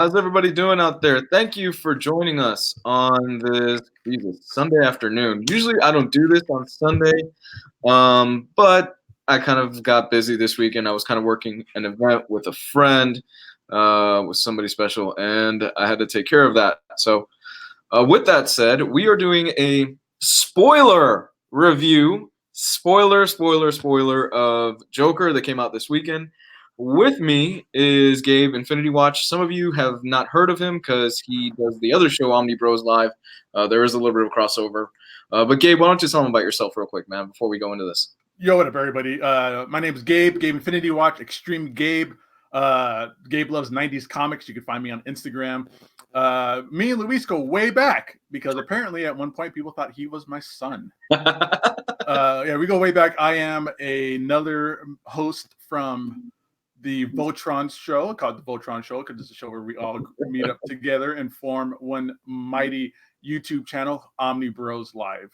How's everybody doing out there? Thank you for joining us on this Sunday afternoon. Usually I don't do this on Sunday, but I kind of got busy this weekend. I was kind of working an event with a friend, with somebody special, and I had to take care of that. So, with that said, we are doing a spoiler review. Spoiler of Joker that came out this weekend. With me is Gabeinfinitywatch. Some of you have not heard of him because he does the other show, Omni Bros Live. There is a little bit of crossover. But Gabe, why don't you tell them about yourself real quick, man, before we go into this? Yo, what up, everybody? My name is Gabe, Gabeinfinitywatch, Extreme Gabe. Gabe loves 90s comics. You can find me on Instagram. Me and Luis go way back because apparently at one point people thought he was my son. Yeah, we go way back. I am another host from the Voltron show, called the Voltron Show, because it's a show where we all meet up together and form one mighty YouTube channel, Omni Bros Live.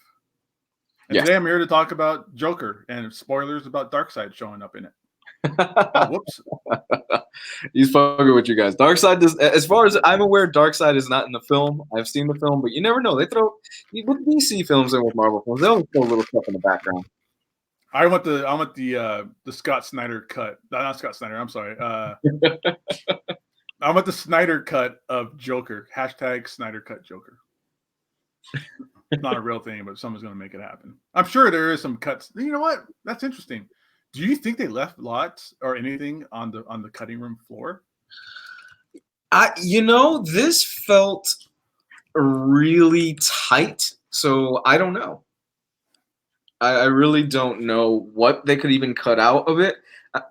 And today I'm here to talk about Joker and spoilers about Darkseid showing up in it. Oh, whoops. He's fucking with you guys. Darkseid does, as far as I'm aware, Darkseid is not in the film. I've seen the film, but you never know. They throw with DC films and with Marvel films, they always throw little stuff in the background. I want the Scott Snyder cut. Not Scott Snyder. I'm sorry. I want the Snyder cut of Joker. # Snyder cut Joker. It's not a real thing, but someone's going to make it happen. I'm sure there is some cuts. You know what? That's interesting. Do you think they left lots or anything on the cutting room floor? This felt really tight, so I don't know. I really don't know what they could even cut out of it.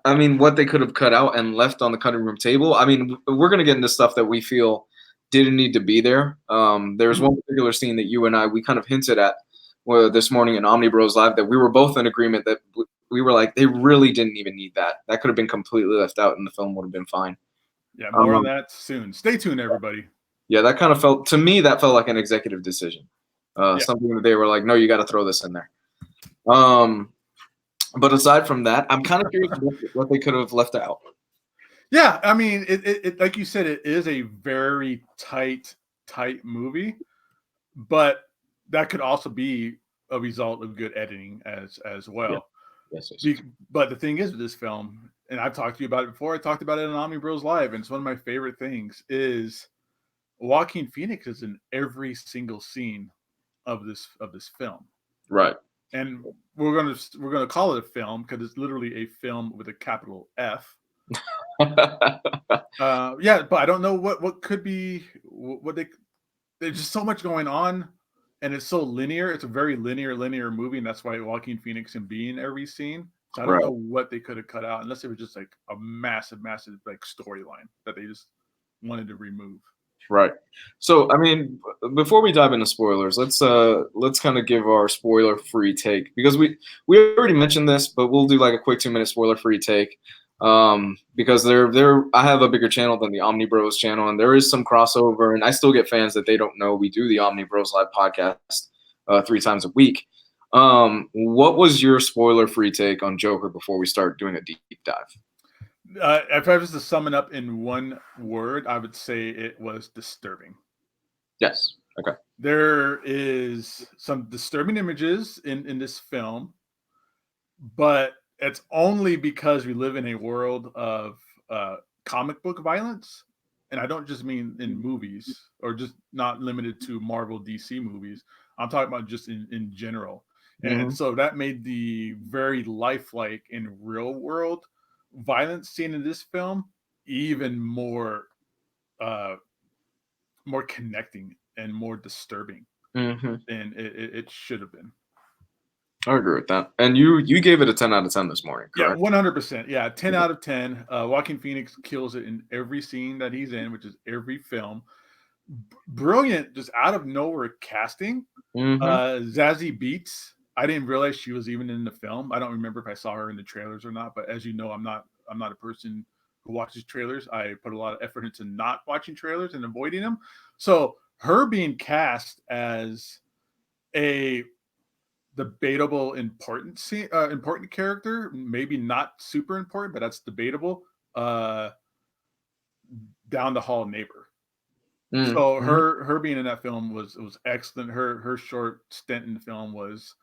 I mean, what they could have cut out and left on the cutting room table. I mean, we're going to get into stuff that we feel didn't need to be there. There was one particular scene that you and we kind of hinted at this morning in Omni Bros Live that we were both in agreement that we were like, they really didn't even need that. That could have been completely left out and the film would have been fine. Yeah, more on that soon. Stay tuned, everybody. Yeah, that kind of felt, to me, that felt like an executive decision. Something that they were like, no, you got to throw this in there. But aside from that, I'm kind of curious what they could have left out. Yeah, I mean, it like you said, it is a very tight movie, but that could also be a result of good editing as well. Yeah. Yes. But the thing is with this film, and I've talked to you about it before, I talked about it on Omni Bros Live, and it's one of my favorite things is Joaquin Phoenix is in every single scene of this film. Right. And we're gonna call it a film because it's literally a film with a capital F. Yeah, but I don't know what could be there's just so much going on, and it's so linear. It's a very linear movie, and that's why Joaquin Phoenix can be in every scene. So I don't know what they could have cut out, unless it was just like a massive like storyline that they just wanted to remove. Right. So, I mean, before we dive into spoilers, let's kind of give our spoiler-free take, because we already mentioned this, but we'll do like a quick 2-minute spoiler-free take, because I have a bigger channel than the Omni Bros channel, and there is some crossover, and I still get fans that they don't know we do the Omni Bros Live podcast 3 times a week. What was your spoiler-free take on Joker before we start doing a deep dive? If I was to sum it up in one word, I would say it was disturbing. Yes. Okay. There is some disturbing images in this film, but it's only because we live in a world of comic book violence. And I don't just mean in movies, or just not limited to Marvel DC movies. I'm talking about just in general. And so that made the very lifelike and real world violence scene in this film even more connecting and more disturbing than it should have been. I agree with that. And you gave it a 10 out of 10 this morning, correct? Yeah, 100%. Yeah, 10 out of 10. Joaquin Phoenix kills it in every scene that he's in, which is every film. Brilliant, just out of nowhere casting. Zazie Beetz. I didn't realize she was even in the film. I don't remember if I saw her in the trailers or not, but as you know, I'm not a person who watches trailers. I put a lot of effort into not watching trailers and avoiding them. So her being cast as a debatable important character, maybe not super important, but that's debatable. Down the hall neighbor. So Mm-hmm. her being in that film was excellent. Her short stint in the film was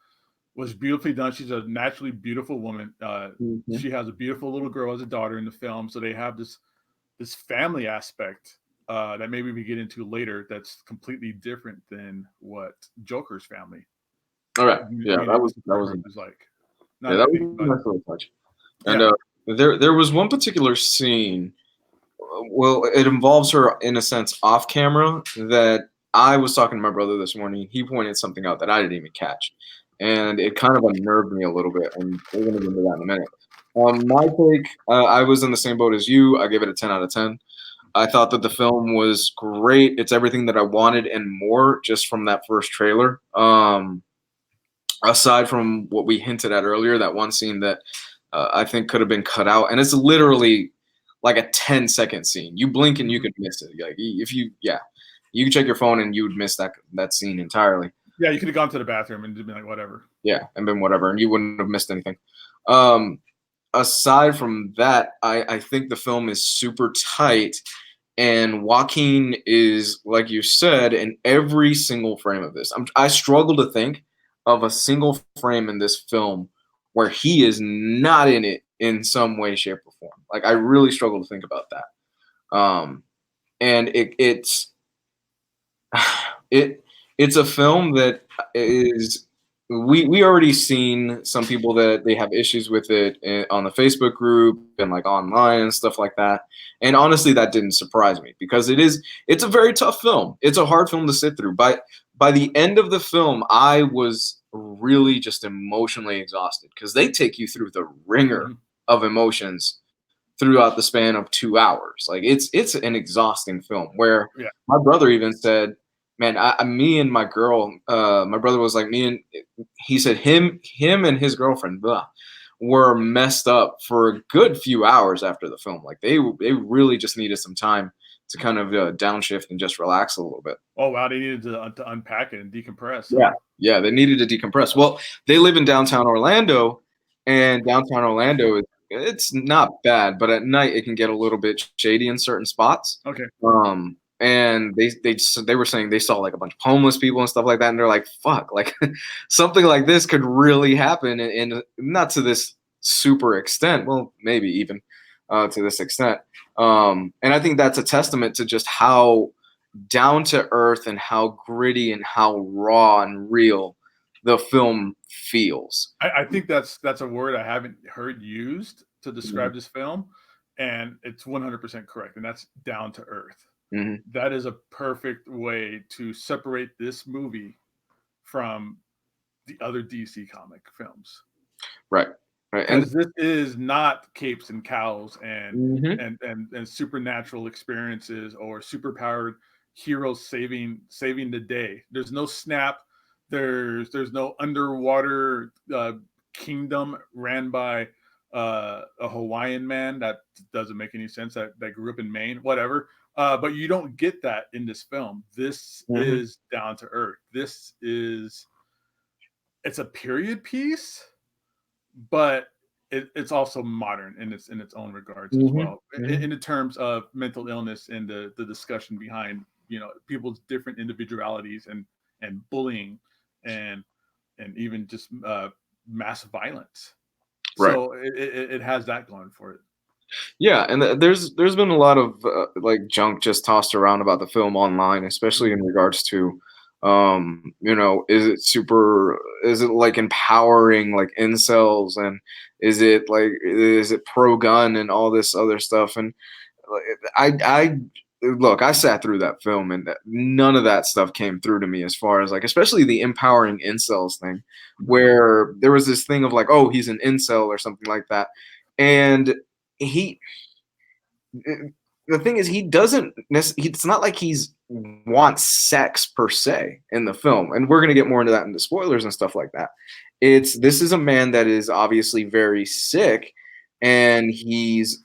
beautifully done. She's a naturally beautiful woman. Mm-hmm. She has a beautiful little girl as a daughter in the film. So they have this family aspect that maybe we get into later. That's completely different than what Joker's family All right. Yeah, being that able was to that support was her is like. yeah, Not that was anything, a but nice little touch. And yeah. there was one particular scene. Well, it involves her in a sense off camera that I was talking to my brother this morning. He pointed something out that I didn't even catch, and it kind of unnerved me a little bit. And we're gonna get into that in a minute. My take, I was in the same boat as you. I gave it a 10 out of 10. I thought that the film was great. It's everything that I wanted and more just from that first trailer. Aside from what we hinted at earlier, that one scene that I think could have been cut out, and it's literally like a 10-second scene. You blink and you Mhm. could miss it. Like if you, yeah, you check your phone and you would miss that scene entirely. Yeah, you could have gone to the bathroom and just been like, whatever. Yeah, and been whatever, and you wouldn't have missed anything. Um, Aside from that, I think the film is super tight, and Joaquin is, like you said, in every single frame of this. I struggle to think of a single frame in this film where he is not in it in some way, shape, or form. Like I really struggle to think about that. And it it's a film that is we already seen some people that they have issues with it on the Facebook group and like online and stuff like that. And honestly, that didn't surprise me because it's a very tough film. It's a hard film to sit through. By the end of the film, I was really just emotionally exhausted because they take you through the ringer Mhm. of emotions throughout the span of 2 hours. Like it's an exhausting film where Yeah. my brother even said, man, me and my girl, my brother was like me and he said him and his girlfriend were messed up for a good few hours after the film. Like they really just needed some time to kind of downshift and just relax a little bit. Oh wow, they needed to unpack it and decompress, Yeah, huh? yeah, they needed to decompress. Well, they live in downtown Orlando, and downtown Orlando it's not bad, but at night it can get a little bit shady in certain spots. Okay. And they were saying they saw like a bunch of homeless people and stuff like that, and they're like, "Fuck!" Like something like this could really happen, and not to this super extent. Well, maybe even to this extent. And I think that's a testament to just how down to earth and how gritty and how raw and real the film feels. I think that's a word I haven't heard used to Mhm. describe this film, and it's 100% correct, and that's down to earth. Mhm. That is a perfect way to separate this movie from the other DC comic films. Right. Right. And Because this is not capes and cows and mhm. and supernatural experiences or superpowered heroes saving the day. There's no snap. There's no underwater kingdom ran by a Hawaiian man that doesn't make any sense. That grew up in Maine, whatever. But you don't get that in this film. This Mhm. is down to earth. It's a period piece, but it's also modern in its own regards as Mhm. well, Mhm. in the terms of mental illness and the discussion behind people's different individualities and bullying and even just mass violence. Right. So it has that going for it. Yeah, and there's been a lot of like junk just tossed around about the film online, especially in regards to is it like empowering like incels, and is it pro gun and all this other stuff. And I look, I sat through that film and none of that stuff came through to me as far as like, especially the empowering incels thing, where there was this thing of like, oh, he's an incel or something like that. And he, the thing is, he doesn't, it's not like he's wants sex per se in the film. And we're going to get more into that in the spoilers and stuff like that. This is a man that is obviously very sick, and he's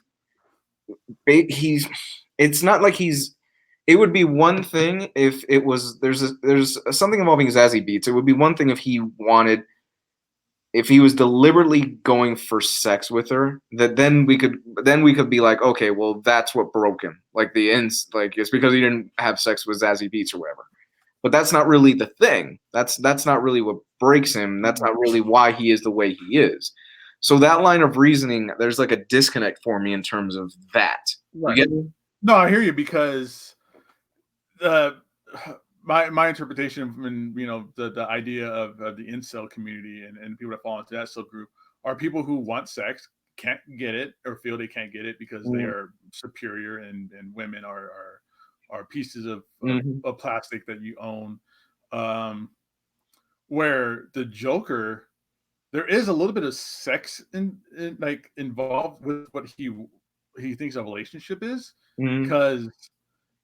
it's not like he's it would be one thing if it was there's something involving Zazie Beats. It would be one thing if he wanted if he was deliberately going for sex with her, that then we could be like, okay, well, that's what broke him. Like like it's because he didn't have sex with Zazie Beetz or whatever. But that's not really the thing. That's not really what breaks him. That's not really why he is the way he is. So that line of reasoning, there's like a disconnect for me in terms of that. Right. You get me? No, I hear you, because my interpretation and the idea of the incel community and people that fall into that subgroup are people who want sex, can't get it, or feel they can't get it because they are superior, and women are pieces of plastic that you own. Where the Joker, there is a little bit of sex like involved with what he thinks a relationship is, because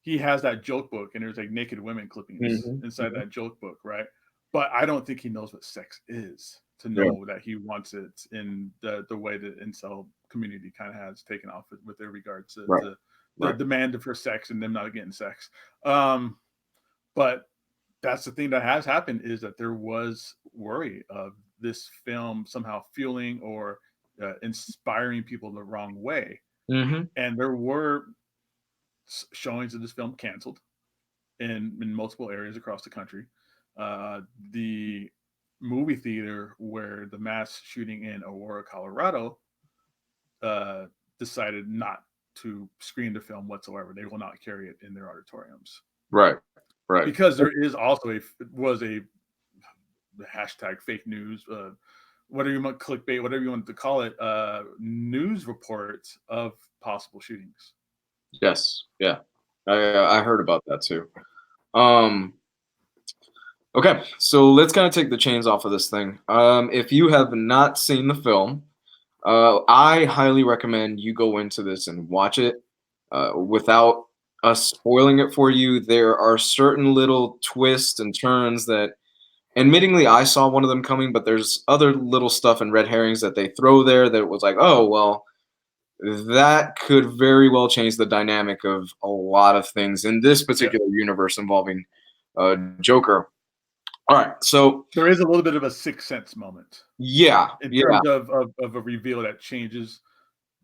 he has that joke book and there's like naked women clippings inside that joke book, right? But I don't think he knows what sex is to know that he wants it in the way the incel community kind of has taken off with their regards to the demand for sex and them not getting sex. But that's the thing that has happened, is that there was worry of this film somehow fueling or inspiring people the wrong way. And there were showings of this film canceled in multiple areas across the country. The movie theater where the mass shooting in Aurora, Colorado, decided not to screen the film whatsoever. They will not carry it in their auditoriums. Right. Because there is also a hashtag fake news, whatever you want, clickbait, whatever you want to call it, news reports of possible shootings. Yes. Yeah. I heard about that too. Okay, so let's kind of take the chains off of this thing. If you have not seen the film, I highly recommend you go into this and watch it without us spoiling it for you. There are certain little twists and turns that, admittingly, I saw one of them coming, but there's other little stuff and red herrings that they throw there that was like, oh, well, that could very well change the dynamic of a lot of things in this particular universe involving Joker. All right, so there is a little bit of a Sixth Sense moment. In terms of a reveal that changes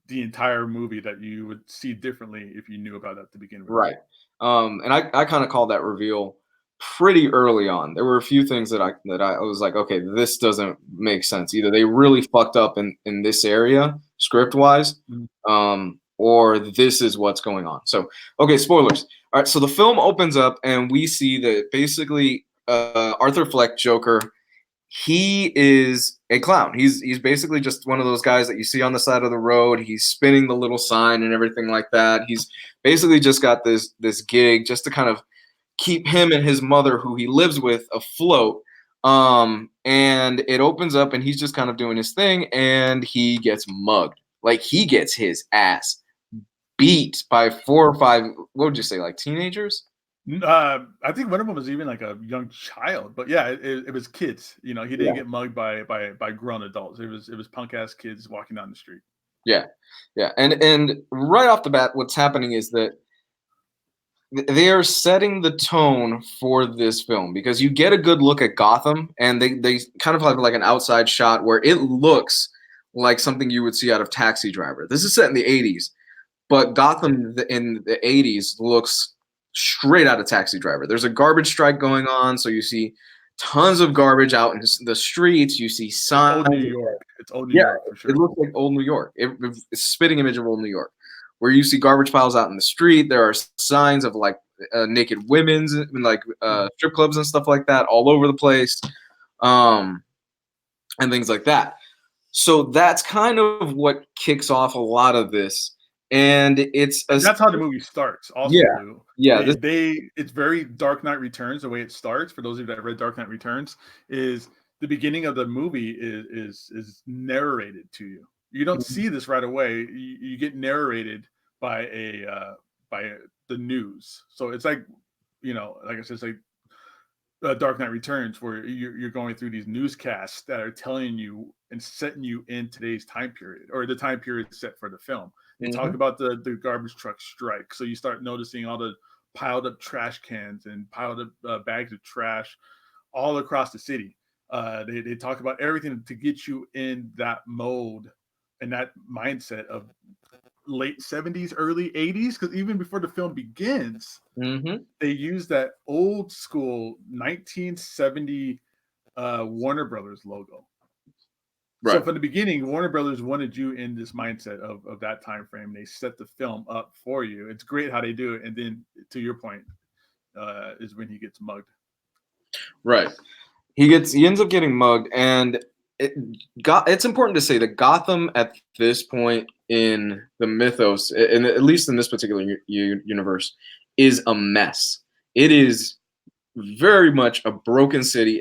the entire movie that you would see differently if you knew about it to begin with. Right. And I kind of called that reveal pretty early on. There were a few things that I was like, okay, this doesn't make sense. Either they really fucked up in this area script wise, or this is what's going on. So, okay, spoilers. All right, so the film opens up and we see that basically Arthur Fleck, Joker, he is a clown. He's basically just one of those guys that you see on the side of the road. He's spinning the little sign and everything like that. He's basically just got this gig just to kind of keep him and his mother, who he lives with, afloat. And it opens up and he's just kind of doing his thing and he gets mugged. Like, he gets his ass beat by 4 or 5, what would you say, like teenagers? I think one of them was even like a young child, but yeah, it was kids. He didn't get mugged by grown adults. It was punk ass kids walking down the street. Yeah, and right off the bat, what's happening is that they are setting the tone for this film, because you get a good look at Gotham, and they kind of have like an outside shot where it looks like something you would see out of Taxi Driver. This is set in the 80s, but Gotham in the 80s looks straight out of Taxi Driver. There's a garbage strike going on, so you see tons of garbage out in the streets. You see signs. Old New York. It's old New York for sure. It looks like old New York. It's a spitting image of old New York, where you see garbage piles out in the street. There are signs of like naked women's, like strip clubs and stuff like that all over the place, and things like that. So that's kind of what kicks off a lot of this. And that's how the movie starts. Also, it's very Dark Knight Returns. The way it starts, for those of you that read Dark Knight Returns, is the beginning of the movie is narrated to you. You don't see this right away. You get narrated by the news. So it's like, like I said, it's like Dark Knight Returns, where you're going through these newscasts that are telling you and setting you in today's time period, or the time period set for the film. They talk about the garbage truck strike. So you start noticing all the piled up trash cans and piled up bags of trash all across the city. They talk about everything to get you in that mode and that mindset of late 70s, early 80s. Because even before the film begins, they use that old school 1970 Warner Brothers logo. Right. So from the beginning, Warner Brothers wanted you in this mindset of that time frame. They set the film up for you. It's great how they do it. And then, to your point, is when he gets mugged. Right. He ends up getting mugged, and it's important to say that Gotham at this point in the mythos, and at least in this particular universe, is a mess. It is very much a broken city.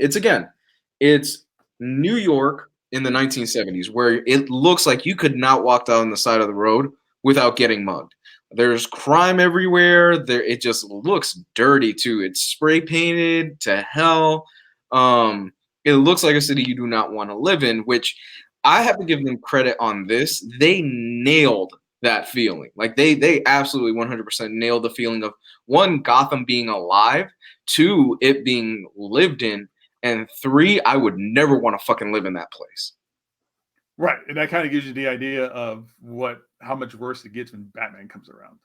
It's New York in the 1970s, where it looks like you could not walk down the side of the road without getting mugged. There's crime everywhere. It just looks dirty too. It's spray painted to hell. It looks like a city you do not want to live in, which I have to give them credit on this. They nailed that feeling. Like they absolutely 100% nailed the feeling of, one, Gotham being alive, two, it being lived in, and three, I would never want to fucking live in that place. Right. And that kind of gives you the idea of how much worse it gets when Batman comes around.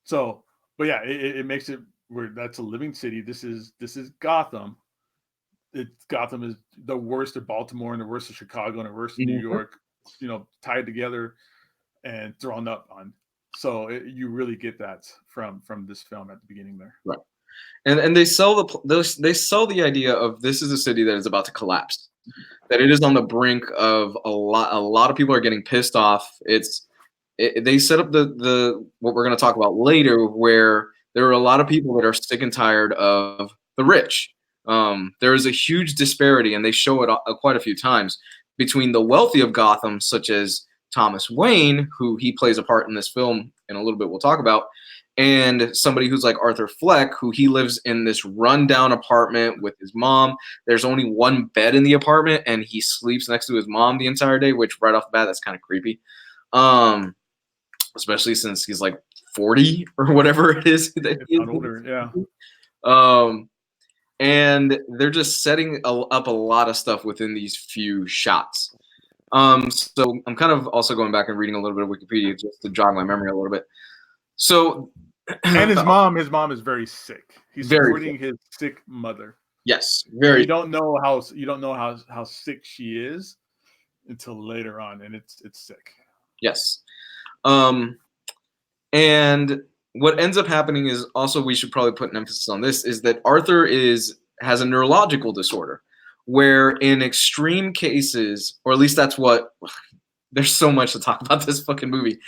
So, but yeah, it makes it where that's a living city. This is Gotham. Gotham is the worst of Baltimore and the worst of Chicago and the worst of New York, tied together and thrown up on. So you really get that from this film at the beginning there. Right. And they sell the idea of this is a city that is about to collapse, that it is on the brink of a lot of people are getting pissed off. They set up the what we're going to talk about later, where there are a lot of people that are sick and tired of the rich. There is a huge disparity, and they show it quite a few times, between the wealthy of Gotham, such as Thomas Wayne, who he plays a part in this film in a little bit we'll talk about, and somebody who's like Arthur Fleck, who he lives in this rundown apartment with his mom. There's only one bed in the apartment, and he sleeps next to his mom the entire day, which right off the bat, that's kind of creepy. Especially since he's like 40 or whatever it is. That he is older, yeah. And they're just setting up a lot of stuff within these few shots. So I'm kind of also going back and reading a little bit of Wikipedia just to jog my memory a little bit. So, and his mom is very sick. He's supporting his sick mother. Yes, very. You don't know how sick she is until later on, and it's sick. Yes. And what ends up happening is also, we should probably put an emphasis on this, is that Arthur has a neurological disorder, where in extreme cases, or at least that's what, there's so much to talk about this fucking movie.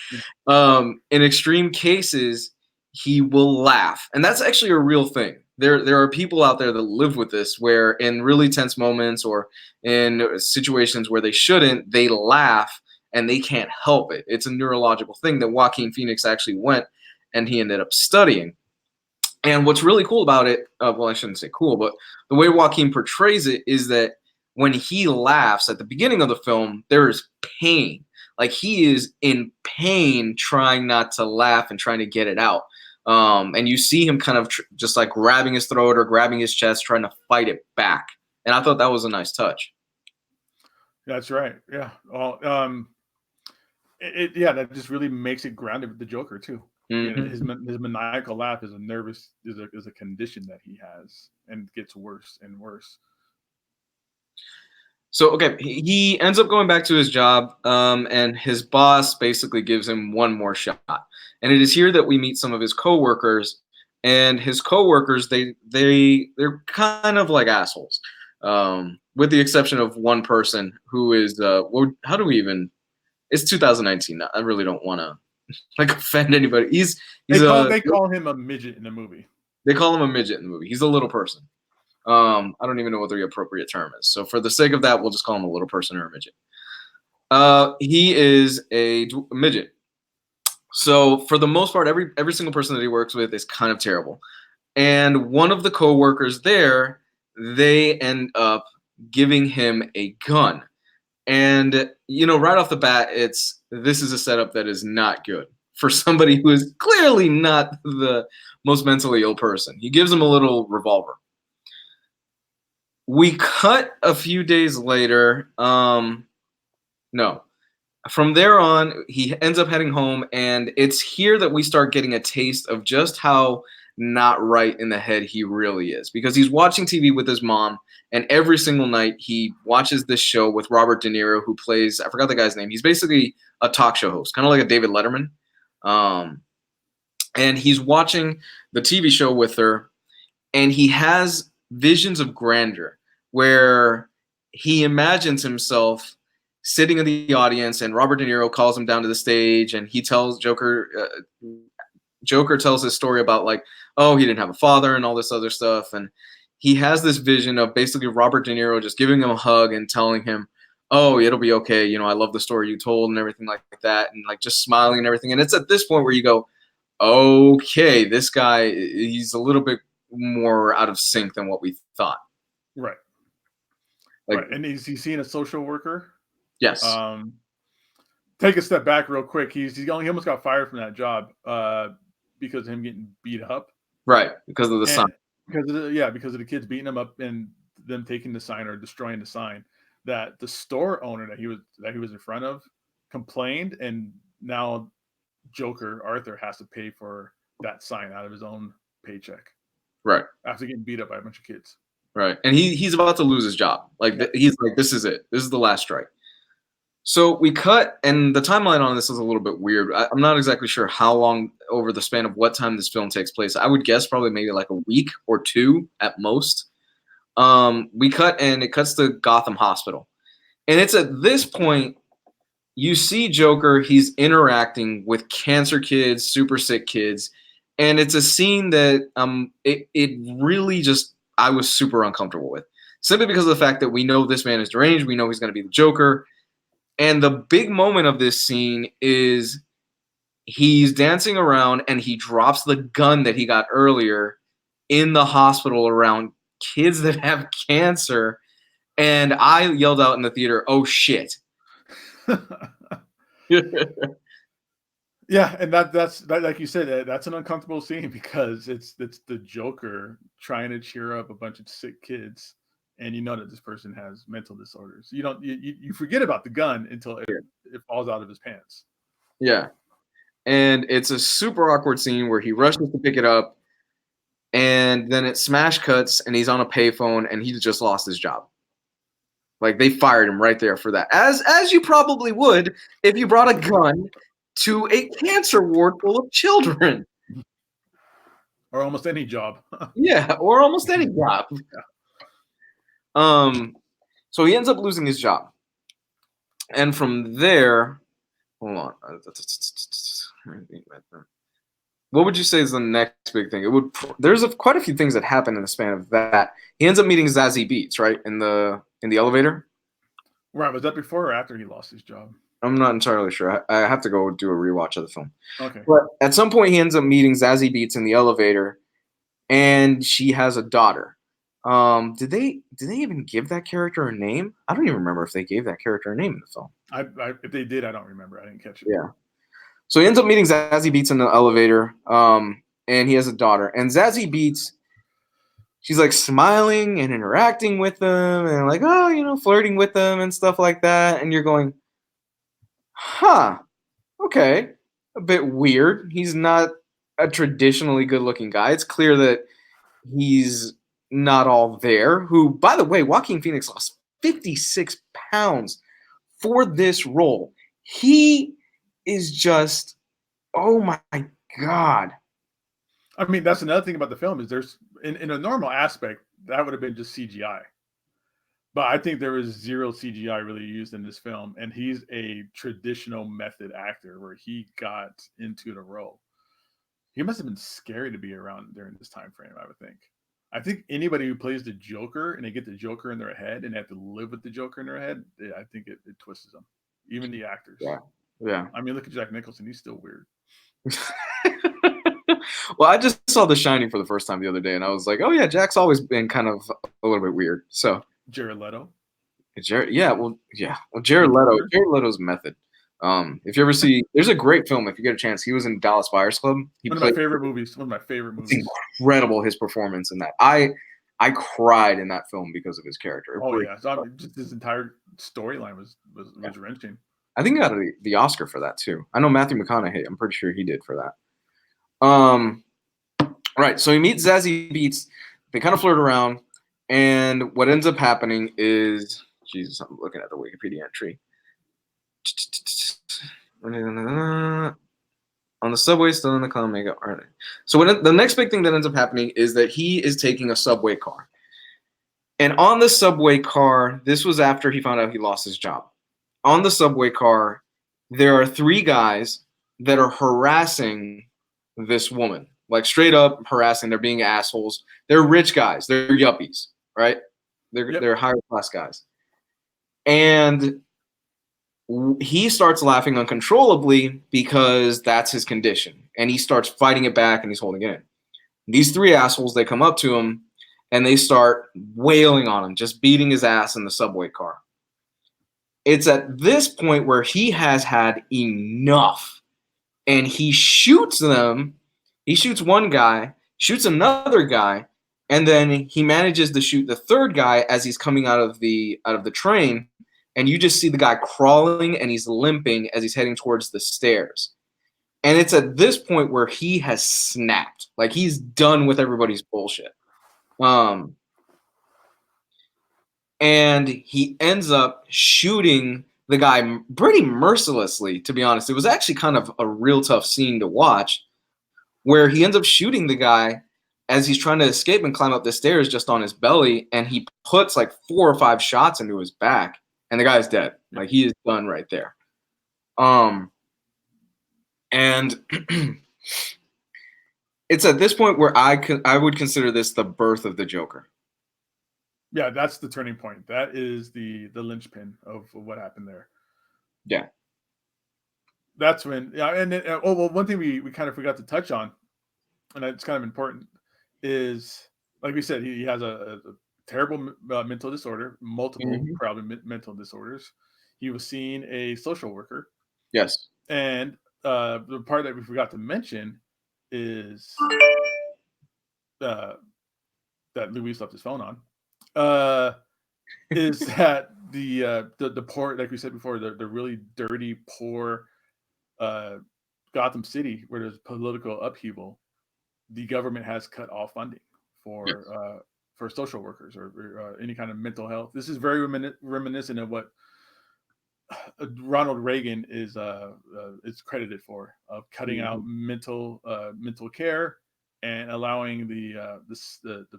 In extreme cases, he will laugh. And that's actually a real thing. There are people out there that live with this, where in really tense moments or in situations where they shouldn't, they laugh and they can't help it. It's a neurological thing that Joaquin Phoenix actually went and he ended up studying. And what's really cool about it, well, I shouldn't say cool, but the way Joaquin portrays it is that when he laughs at the beginning of the film, there is pain. Like, he is in pain trying not to laugh and trying to get it out. And you see him kind of just like grabbing his throat or grabbing his chest, trying to fight it back. And I thought that was a nice touch. That's right. Yeah. Well, that just really makes it grounded with the Joker too. Mm-hmm. His maniacal laugh is a condition that he has, and gets worse and worse. So, okay, he ends up going back to his job, and his boss basically gives him one more shot. And it is here that we meet some of his coworkers, and his coworkers, they're kind of like assholes, with the exception of one person who is, how do we even? It's 2019. I really don't want to offend anybody. They call him a midget in the movie. They call him a midget in the movie. He's a little person. I don't even know what the appropriate term is. So for the sake of that, we'll just call him a little person or a midget. He is a midget. So for the most part, every single person that he works with is kind of terrible. And one of the coworkers there, they end up giving him a gun. And, right off the bat, this is a setup that is not good for somebody who is clearly not the most mentally ill person. He gives him a little revolver. We cut a few days later. No. From there on, he ends up heading home, and it's here that we start getting a taste of just how not right in the head he really is. Because he's watching TV with his mom, and every single night he watches this show with Robert De Niro, who plays, I forgot the guy's name. He's basically a talk show host, kind of like a David Letterman. And he's watching the TV show with her, and he has visions of grandeur where he imagines himself sitting in the audience, and Robert De Niro calls him down to the stage, and he tells Joker tells his story about, like, oh, he didn't have a father and all this other stuff, and he has this vision of basically Robert De Niro just giving him a hug and telling him, oh, it'll be okay, you know, I love the story you told and everything like that, and like just smiling and everything. And it's at this point where you go, okay, this guy, he's a little bit more out of sync than what we thought. Right. Like, right. And he's seeing a social worker. Yes. Take a step back real quick. He almost got fired from that job because of him getting beat up. Right, because of the sign. Because of the kids beating him up and them taking the sign or destroying the sign. That the store owner that he was in front of complained, and now Joker Arthur has to pay for that sign out of his own paycheck. Right. After getting beat up by a bunch of kids. Right. And he's about to lose his job. Like, he's like, this is it. This is the last strike. So we cut, and the timeline on this is a little bit weird. I'm not exactly sure how long over the span of what time this film takes place. I would guess probably maybe like a week or two at most. We cut, and it cuts to Gotham Hospital. And it's at this point you see Joker, he's interacting with cancer kids, super sick kids. And it's a scene that it really just, I was super uncomfortable with. Simply because of the fact that we know this man is deranged. We know he's going to be the Joker. And the big moment of this scene is he's dancing around and he drops the gun that he got earlier in the hospital around kids that have cancer. And I yelled out in the theater, oh, shit. Yeah, and that's like you said, that's an uncomfortable scene because it's the Joker trying to cheer up a bunch of sick kids, and you know that this person has mental disorders. You forget about the gun until it falls out of his pants. Yeah, and it's a super awkward scene where he rushes to pick it up, and then it smash cuts, and he's on a payphone, and he's just lost his job. Like, they fired him right there for that, as you probably would if you brought a gun to a cancer ward full of children. Or almost any job. Yeah, or almost any job. Yeah. So he ends up losing his job. And from there, hold on. What would you say is the next big thing? There's quite a few things that happen in the span of that. He ends up meeting Zazie Beetz, right? In the elevator? Right. Was that before or after he lost his job? I'm not entirely sure. I have to go do a rewatch of the film. Okay. But at some point, he ends up meeting Zazie Beetz in the elevator, and she has a daughter. Did they even give that character a name? I don't even remember if they gave that character a name in the film. If they did, I don't remember. I didn't catch it. Yeah. So he ends up meeting Zazie Beetz in the elevator, and he has a daughter. And Zazie Beetz, she's like smiling and interacting with them, and like, oh, flirting with them and stuff like that. And you're going, huh, okay, a bit weird. He's not a traditionally good-looking guy. It's clear that he's not all there. Who, by the way, Joaquin Phoenix lost 56 pounds for this role. He is just, oh my God. I mean, that's another thing about the film is there's, in a normal aspect, that would have been just CGI. But I think there was zero CGI really used in this film, and he's a traditional method actor where he got into the role. He must have been scary to be around during this time frame, I would think. I think anybody who plays the Joker and they get the Joker in their head and they have to live with the Joker in their head, I think it twists them. Even the actors. Yeah. I mean, look at Jack Nicholson. He's still weird. Well, I just saw The Shining for the first time the other day, and I was like, oh, yeah, Jack's always been kind of a little bit weird. So Jared Leto. Jared Leto's method. If you ever see, there's a great film if you get a chance. He was in Dallas Buyers Club. One of my favorite movies. It's incredible, his performance in that. I I cried in that film because of his character. Oh yeah, so I mean, just his entire storyline was wrenching. I think he got the Oscar for that too. I know Matthew McConaughey. I'm pretty sure he did for that. Right. So he meets Zazie Beetz. They kind of flirt around, and what ends up happening is, Jesus, I'm looking at the Wikipedia entry. On the subway, still in the car, makeup. All right. So the next big thing that ends up happening is that he is taking a subway car. And on the subway car, this was after he found out he lost his job. On the subway car, there are 3 guys that are harassing this woman, like straight up harassing. They're being assholes. They're rich guys. They're yuppies, right? They're higher class guys. And he starts laughing uncontrollably because that's his condition. And he starts fighting it back and he's holding it in. These 3 assholes, they come up to him and they start wailing on him, just beating his ass in the subway car. It's at this point where he has had enough and he shoots them. He shoots one guy, shoots another guy, and then he manages to shoot the 3rd guy as he's coming out of the train. And you just see the guy crawling and he's limping as he's heading towards the stairs. And it's at this point where he has snapped. Like, he's done with everybody's bullshit. And he ends up shooting the guy pretty mercilessly, to be honest. It was actually kind of a real tough scene to watch, where he ends up shooting the guy as he's trying to escape and climb up the stairs just on his belly, and he puts like 4 or 5 shots into his back, and the guy's dead. Like, he is done right there. And it's at this point where I would consider this the birth of the Joker. Yeah, that's the turning point. That is the linchpin of what happened there. Yeah. That's when, yeah, and then, one thing we kind of forgot to touch on, and it's kind of important, is, like we said, he has a terrible mental disorder, multiple probably mental disorders. He was seeing a social worker. Yes. And the part that we forgot to mention is that Luis left his phone on. Is that the poor, like we said before, the really dirty, poor Gotham City, where there's political upheaval, the government has cut off funding for social workers or any kind of mental health. This is very reminiscent of what Ronald Reagan is credited for, of cutting out mental care and allowing the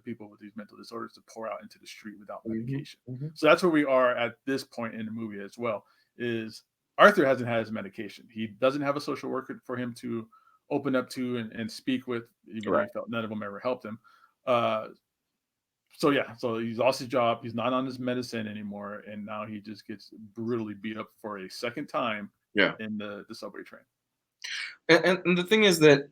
people with these mental disorders to pour out into the street without medication. So that's where we are at this point in the movie as well. Is Arthur hasn't had his medication. He doesn't have a social worker for him to open up to and speak with, even though he felt none of them ever helped him. So he's lost his job. He's not on his medicine anymore, and now he just gets brutally beat up for a second time in the subway train. And the thing is that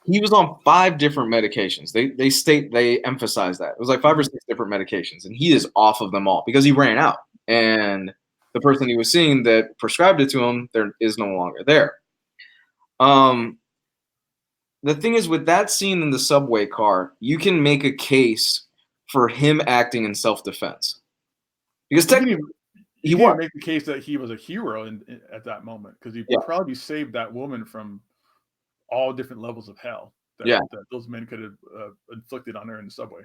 he was on 5 different medications. They emphasize that. It was like 5 or 6 different medications, and he is off of them all because he ran out. And the person he was seeing that prescribed it to him, there is no longer there. The thing is, with that scene in the subway car, you can make a case for him acting in self-defense. Because technically, he would make the case that he was a hero at that moment, because he probably saved that woman from all different levels of hell that those men could have inflicted on her in the subway.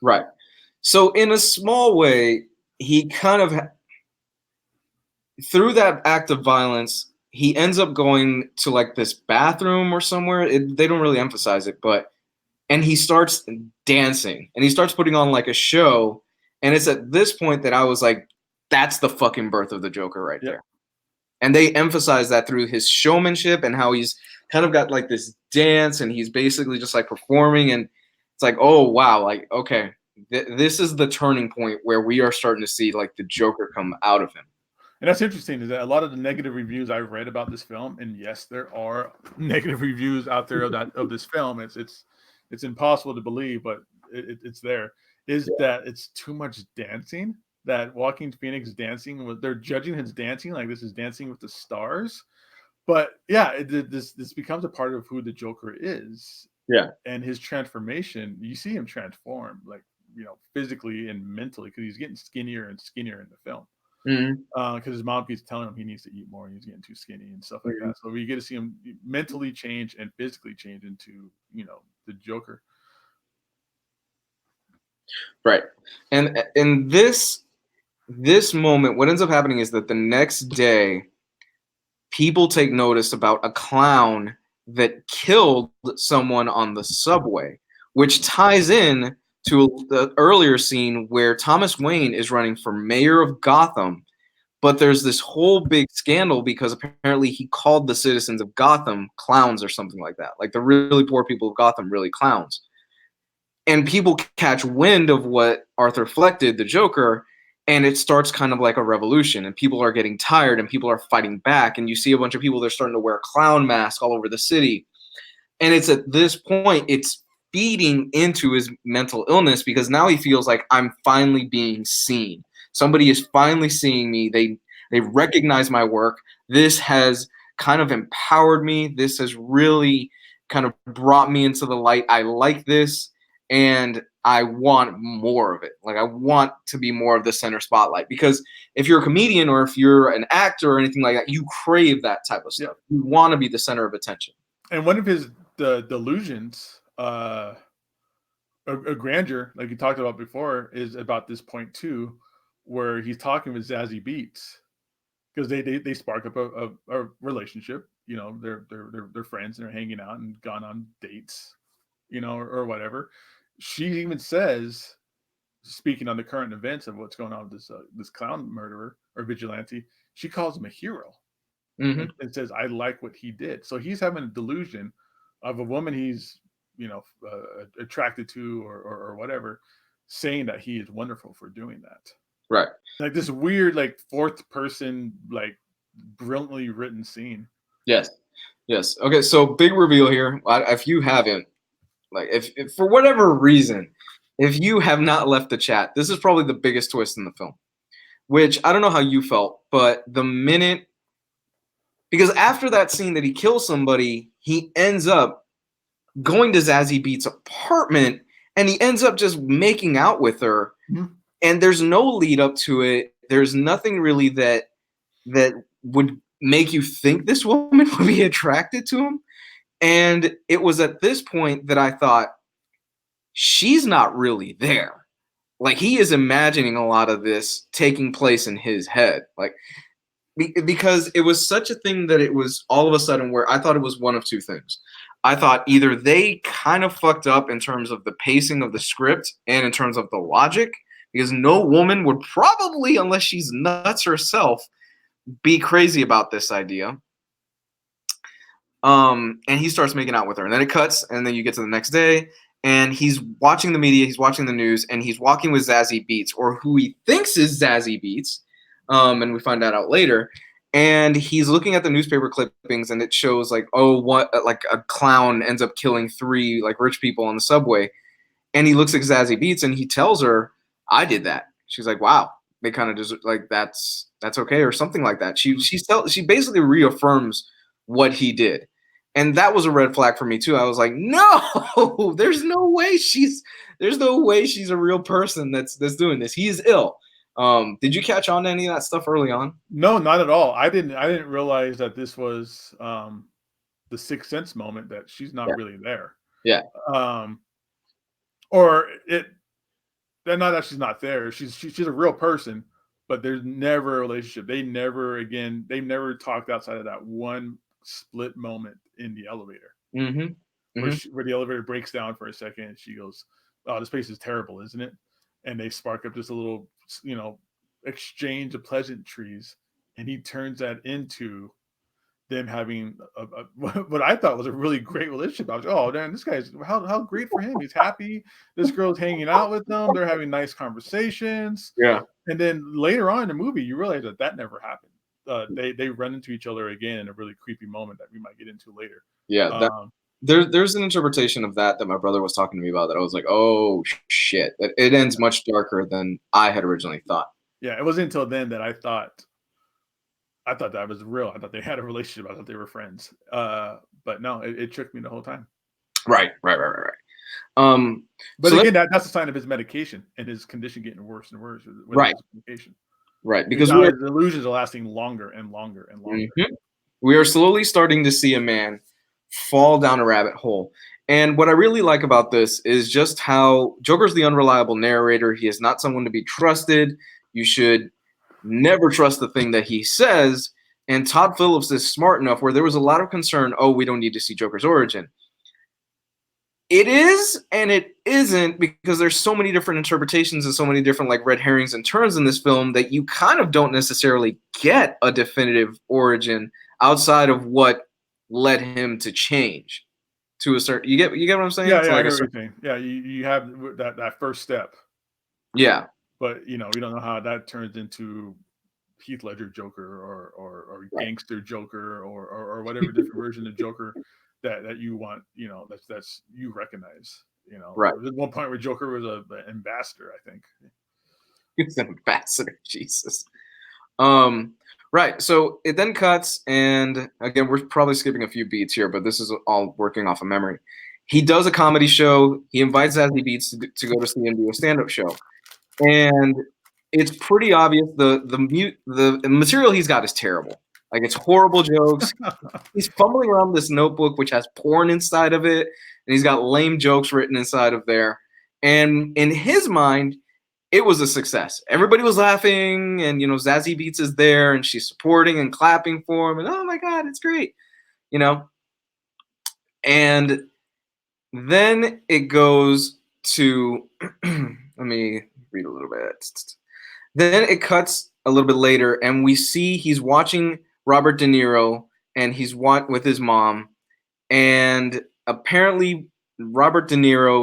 Right. So in a small way, he kind of, through that act of violence, he ends up going to like this bathroom or somewhere. They don't really emphasize it, and he starts dancing and he starts putting on like a show. And it's at this point that I was like, that's the fucking birth of the Joker right there. And they emphasize that through his showmanship and how he's kind of got like this dance and he's basically just like performing. And it's like, oh, wow. Like, okay, this is the turning point where we are starting to see like the Joker come out of him. And that's interesting, is that a lot of the negative reviews I've read about this film, and yes, there are negative reviews out there of this film. It's impossible to believe, but it's there. Is that it's too much dancing? That Joaquin Phoenix dancing, they're judging his dancing like this is Dancing with the Stars. But yeah, this becomes a part of who the Joker is. Yeah. And his transformation, you see him transform like physically and mentally, because he's getting skinnier and skinnier in the film. Mm-hmm. Because his mom keeps telling him he needs to eat more, and he's getting too skinny and stuff like Mm-hmm. that. So we get to see him mentally change and physically change into, the Joker. Right. And in this moment, what ends up happening is that the next day, people take notice about a clown that killed someone on the subway, which ties in to the earlier scene where Thomas Wayne is running for mayor of Gotham. But there's this whole big scandal because apparently he called the citizens of Gotham clowns or something like that. Like the really poor people of Gotham, really clowns. And people catch wind of what Arthur Fleck did, the Joker, and it starts kind of like a revolution, and people are getting tired and people are fighting back, and you see a bunch of people, they're starting to wear clown masks all over the city. And it's at this point, it's feeding into his mental illness because now he feels like I'm finally being seen. Somebody is finally seeing me. They recognize my work. This has kind of empowered me. This has really kind of brought me into the light. I like this. And I want more of it. Like I want to be more of the center spotlight, because if you're a comedian or if you're an actor or anything like that, you crave that type of stuff. You want to be the center of attention. And one of his delusions, a grandeur, like you talked about before, is about this point too, where he's talking with Zazie Beetz, because they spark up a relationship. They're friends and they're hanging out and gone on dates, or whatever. She even says, speaking on the current events of what's going on with this clown murderer or vigilante, she calls him a hero, and says, "I like what he did." So he's having a delusion of a woman he's attracted to or whatever, saying that he is wonderful for doing that. Right. Like this weird, like fourth person, like brilliantly written scene. Yes. Yes. Okay. So big reveal here. If you haven't, like, if for whatever reason, if you have not left the chat, this is probably the biggest twist in the film. Which I don't know how you felt, but the minute, because after that scene that he kills somebody, he ends up going to Zazie Beetz' apartment and he ends up just making out with her. Mm-hmm. And there's no lead up to it. There's nothing really that would make you think this woman would be attracted to him. And it was at this point that I thought, she's not really there. Like he is imagining a lot of this taking place in his head. Like, because it was such a thing that it was all of a sudden where I thought it was one of two things. I thought either they kind of fucked up in terms of the pacing of the script and in terms of the logic, because no woman would probably, unless she's nuts herself, be crazy about this idea. And he starts making out with her, and then it cuts, and then you get to the next day, and he's watching the media, he's watching the news, and he's walking with Zazie Beetz, or who he thinks is Zazie Beetz, and we find that out later. And he's looking at the newspaper clippings, and it shows like, oh, what, like a clown ends up killing 3 like rich people on the subway, and he looks at Zazie Beetz, and he tells her, "I did that." She's like, "Wow." They kind of just like, that's okay, or something like that. She basically reaffirms what he did. And that was a red flag for me too. I was like, no, there's no way she's a real person that's doing this. He is ill. Did you catch on to any of that stuff early on? No, not at all. I didn't realize that this was the Sixth Sense moment, that she's not really there. Yeah. Or it, not that she's not there. She's a real person, but there's never a relationship. They've never talked outside of that one split moment in the elevator, where the elevator breaks down for a second, and she goes, "Oh, this place is terrible, isn't it?" And they spark up just a little, exchange of pleasantries, and he turns that into them having what I thought was a really great relationship. I was, oh man, this guy's how great for him. He's happy. This girl's hanging out with them. They're having nice conversations. Yeah. And then later on in the movie, you realize that never happened. They run into each other again in a really creepy moment that we might get into later. Yeah. There's an interpretation of that my brother was talking to me about that I was like, oh shit, it ends much darker than I had originally thought. Yeah, it wasn't until then that I thought that was real. I thought they had a relationship. I thought they were friends. But no, it tricked me the whole time. Right. But so again, that's a sign of his medication and his condition getting worse and worse with right, his medication. right, Because because now his delusions are lasting longer and longer and longer. we are slowly starting to see a man fall down a rabbit hole. And what I really like about this is just how Joker's the unreliable narrator. He is not someone to be trusted. You should never trust the thing that he says. And Todd Phillips is smart enough where there was a lot of concern, oh, we don't need to see Joker's origin. It is and it isn't, because there's so many different interpretations and so many different like red herrings and turns in this film that you kind of don't necessarily get a definitive origin outside of what led him to change to a certain. You get what I'm saying? Yeah, To I like get a what you're certain, saying. Yeah, you have that first step, yeah, but you don't know how that turns into Heath Ledger Joker or right, gangster Joker or whatever different version of Joker that you want. That's you recognize. right. There's one point where Joker was an ambassador, I think. He's an ambassador, Jesus. Right. So it then cuts, and again, we're probably skipping a few beats here, but this is all working off of memory. He does a comedy show. He invites Zazie Beetz to go to see him do a stand-up show, and it's pretty obvious the material he's got is terrible. Like, it's horrible jokes. He's fumbling around this notebook which has porn inside of it, and he's got lame jokes written inside of there. And in his mind, it was a success. Everybody was laughing, and Zazie Beetz is there, and she's supporting and clapping for him, and oh my god, it's great, you know. And then it goes to let me read a little bit. Then it cuts a little bit later, and we see he's watching Robert De Niro, and he's with his mom, and apparently Robert De Niro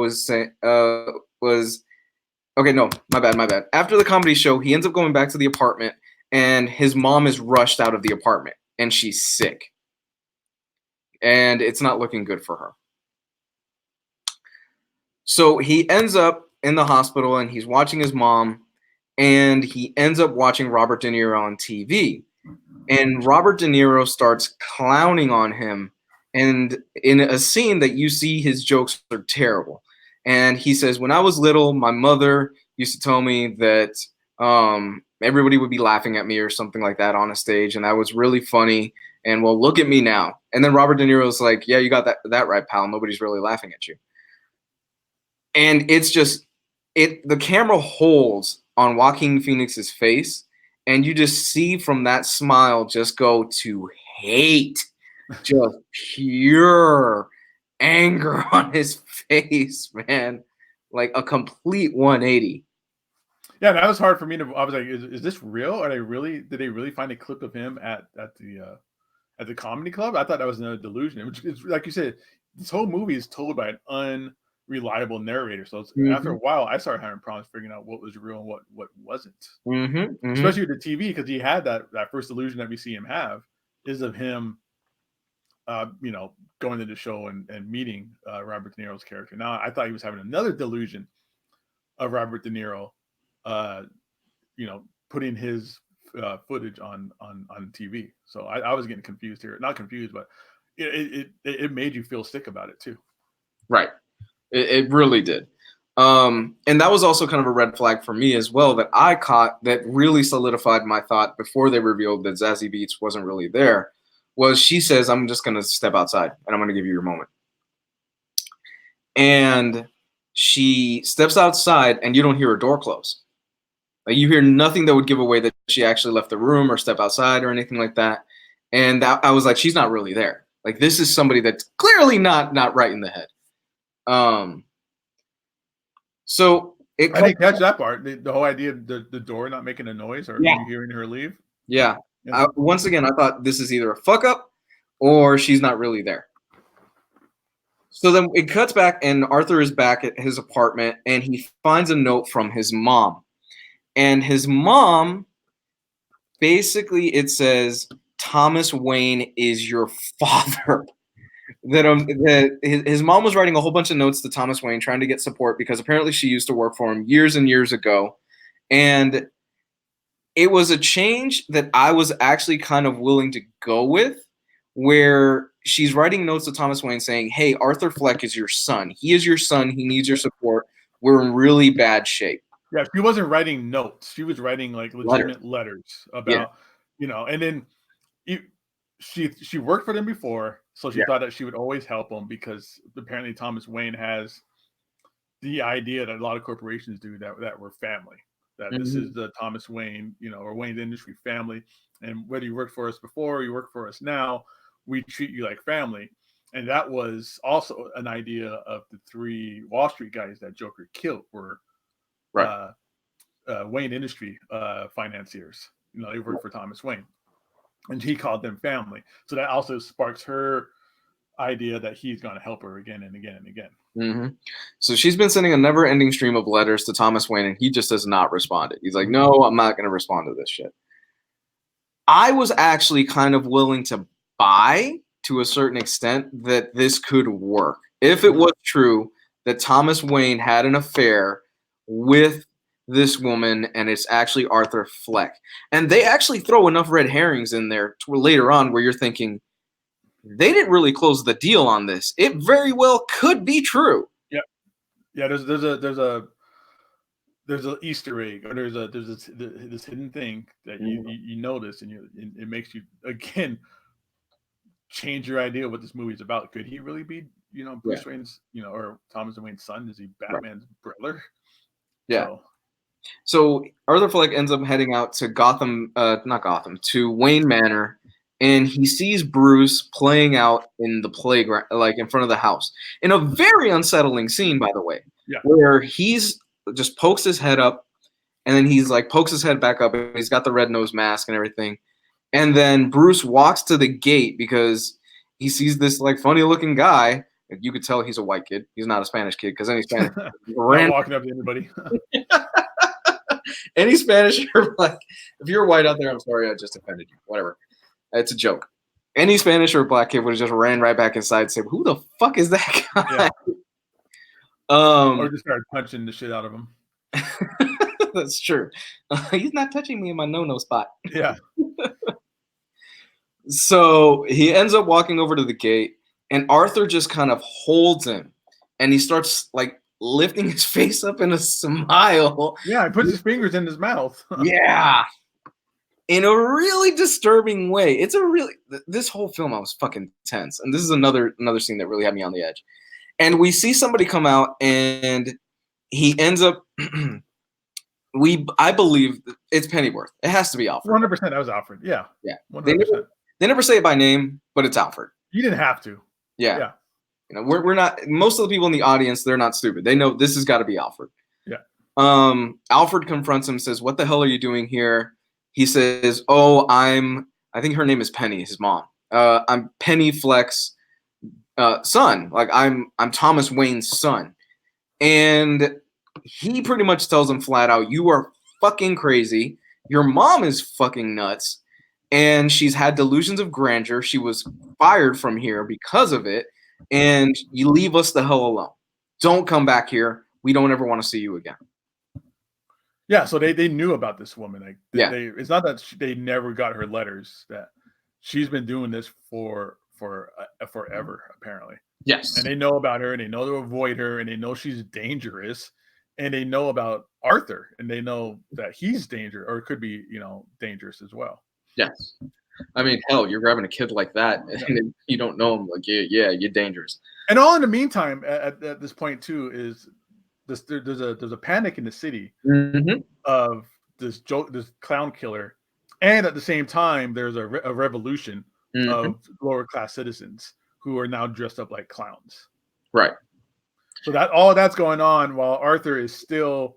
was okay. No, my bad. After the comedy show, he ends up going back to the apartment, and his mom is rushed out of the apartment, and she's sick, and it's not looking good for her. So he ends up in the hospital, and he's watching his mom, and he ends up watching Robert De Niro on TV. And Robert De Niro starts clowning on him. And in a scene that you see, his jokes are terrible. And he says, when I was little, my mother used to tell me that everybody would be laughing at me or something like that on a stage. And that was really funny. And well, look at me now. And then Robert De Niro's like, yeah, you got that right, pal. Nobody's really laughing at you. And it's just, the camera holds on Joaquin Phoenix's face, and you just see from that smile just go to hate, just pure anger on his face, man. Like a complete 180. Yeah, that was hard for me to. I was like, "Is this real? Did they really find a clip of him at the comedy club?" I thought that was another delusion. Which is, like you said, this whole movie is told by an unreliable narrator. So after a while, I started having problems figuring out what was real and what wasn't. Especially with the TV, because he had that first illusion that we see him have is of him, going to the show and meeting Robert De Niro's character. Now I thought he was having another delusion of Robert De Niro, putting his footage on TV. So I was getting confused here. Not confused, but it made you feel sick about it too. Right. It really did. And that was also kind of a red flag for me as well that I caught, that really solidified my thought before they revealed that Zazie Beetz wasn't really there, was she says, I'm just going to step outside and I'm going to give you your moment. And she steps outside and you don't hear her door close. Like, you hear nothing that would give away that she actually left the room or step outside or anything like that. And I was like, she's not really there. Like, this is somebody that's clearly not right in the head. So I didn't catch that part. The whole idea of the door not making a noise or you hearing her leave. Yeah. Once again, I thought this is either a fuck up or she's not really there. So then it cuts back, and Arthur is back at his apartment, and he finds a note from his mom. And his mom, basically, it says, Thomas Wayne is your father. That his mom was writing a whole bunch of notes to Thomas Wayne trying to get support because apparently she used to work for him years and years ago. And it was a change that I was actually kind of willing to go with, where she's writing notes to Thomas Wayne saying, hey, Arthur Fleck is your son. He is your son. He needs your support. We're in really bad shape. Yeah, she wasn't writing notes. She was writing like legitimate letters about, and then she worked for them before, so she thought that she would always help them because apparently Thomas Wayne has the idea that a lot of corporations do that we're family. That this is the Thomas Wayne, or Wayne Industry family, and whether you worked for us before or you work for us now, we treat you like family. And that was also an idea of the 3 Wall Street guys that Joker killed were Wayne Industry financiers. They worked for Thomas Wayne, and he called them family. So that also sparks her idea that he's going to help her again and again and again. So she's been sending a never-ending stream of letters to Thomas Wayne, and he just has not responded. He's like, no, I'm not going to respond to this shit. I was actually kind of willing to buy, to a certain extent, that this could work. If it was true that Thomas Wayne had an affair with this woman, and it's actually Arthur Fleck. And they actually throw enough red herrings in there later on where you're thinking, they didn't really close the deal on this. It very well could be true. Yeah. There's an Easter egg, or there's this hidden thing that you notice, and it makes you again change your idea of what this movie is about. Could he really be, Bruce Wayne's, or Thomas Wayne's son? Is he Batman's brother? Yeah. So Arthur Fleck ends up heading out to to Wayne Manor, and he sees Bruce playing out in the playground, like in front of the house, in a very unsettling scene, by the way, where he's just pokes his head up, and then he's like pokes his head back up, and he's got the red nose mask and everything. And then Bruce walks to the gate because he sees this like funny looking guy. You could tell he's a white kid. He's not a Spanish kid because any Spanish not walking up to anybody. Any Spanish or black, if you're white out there, I'm sorry, I just offended you. Whatever. It's a joke. Any Spanish or black kid would have just ran right back inside and said, who the fuck is that guy? Or just started punching the shit out of him. That's true. He's not touching me in my no-no spot. Yeah. So he ends up walking over to the gate, and Arthur just kind of holds him, and he starts like lifting his face up in a smile. Yeah, he puts his fingers in his mouth. Yeah. In a really disturbing way. This whole film I was fucking tense. And this is another scene that really had me on the edge. And we see somebody come out, and he ends up I believe it's Pennyworth. It has to be Alfred. 100% that was Alfred. Yeah. Yeah. 100%. They never say it by name, but it's Alfred. You didn't have to. Yeah. We're not, most of the people in the audience, they're not stupid. They know this has got to be Alfred. Yeah. Alfred confronts him, says, what the hell are you doing here? He says, oh, I think her name is Penny, his mom. I'm Penny Fleck's son. Like I'm Thomas Wayne's son. And he pretty much tells him flat out, you are fucking crazy. Your mom is fucking nuts. And she's had delusions of grandeur. She was fired from here because of it. And you leave us the hell alone. Don't come back here. We don't ever want to see you again. Yeah, so they knew about this woman. It's not that they never got her letters. That she's been doing this for forever, apparently. Yes. And they know about her, and they know to avoid her, and they know she's dangerous, and they know about Arthur, and they know that he's dangerous, or could be, dangerous as well. Yes. I mean, hell, you're grabbing a kid like that, and you don't know him. Like, yeah, you're dangerous. And all in the meantime, at this point too, is there's a panic in the city of this clown killer, and at the same time, there's a revolution of lower class citizens who are now dressed up like clowns. Right. So all that's going on while Arthur is still,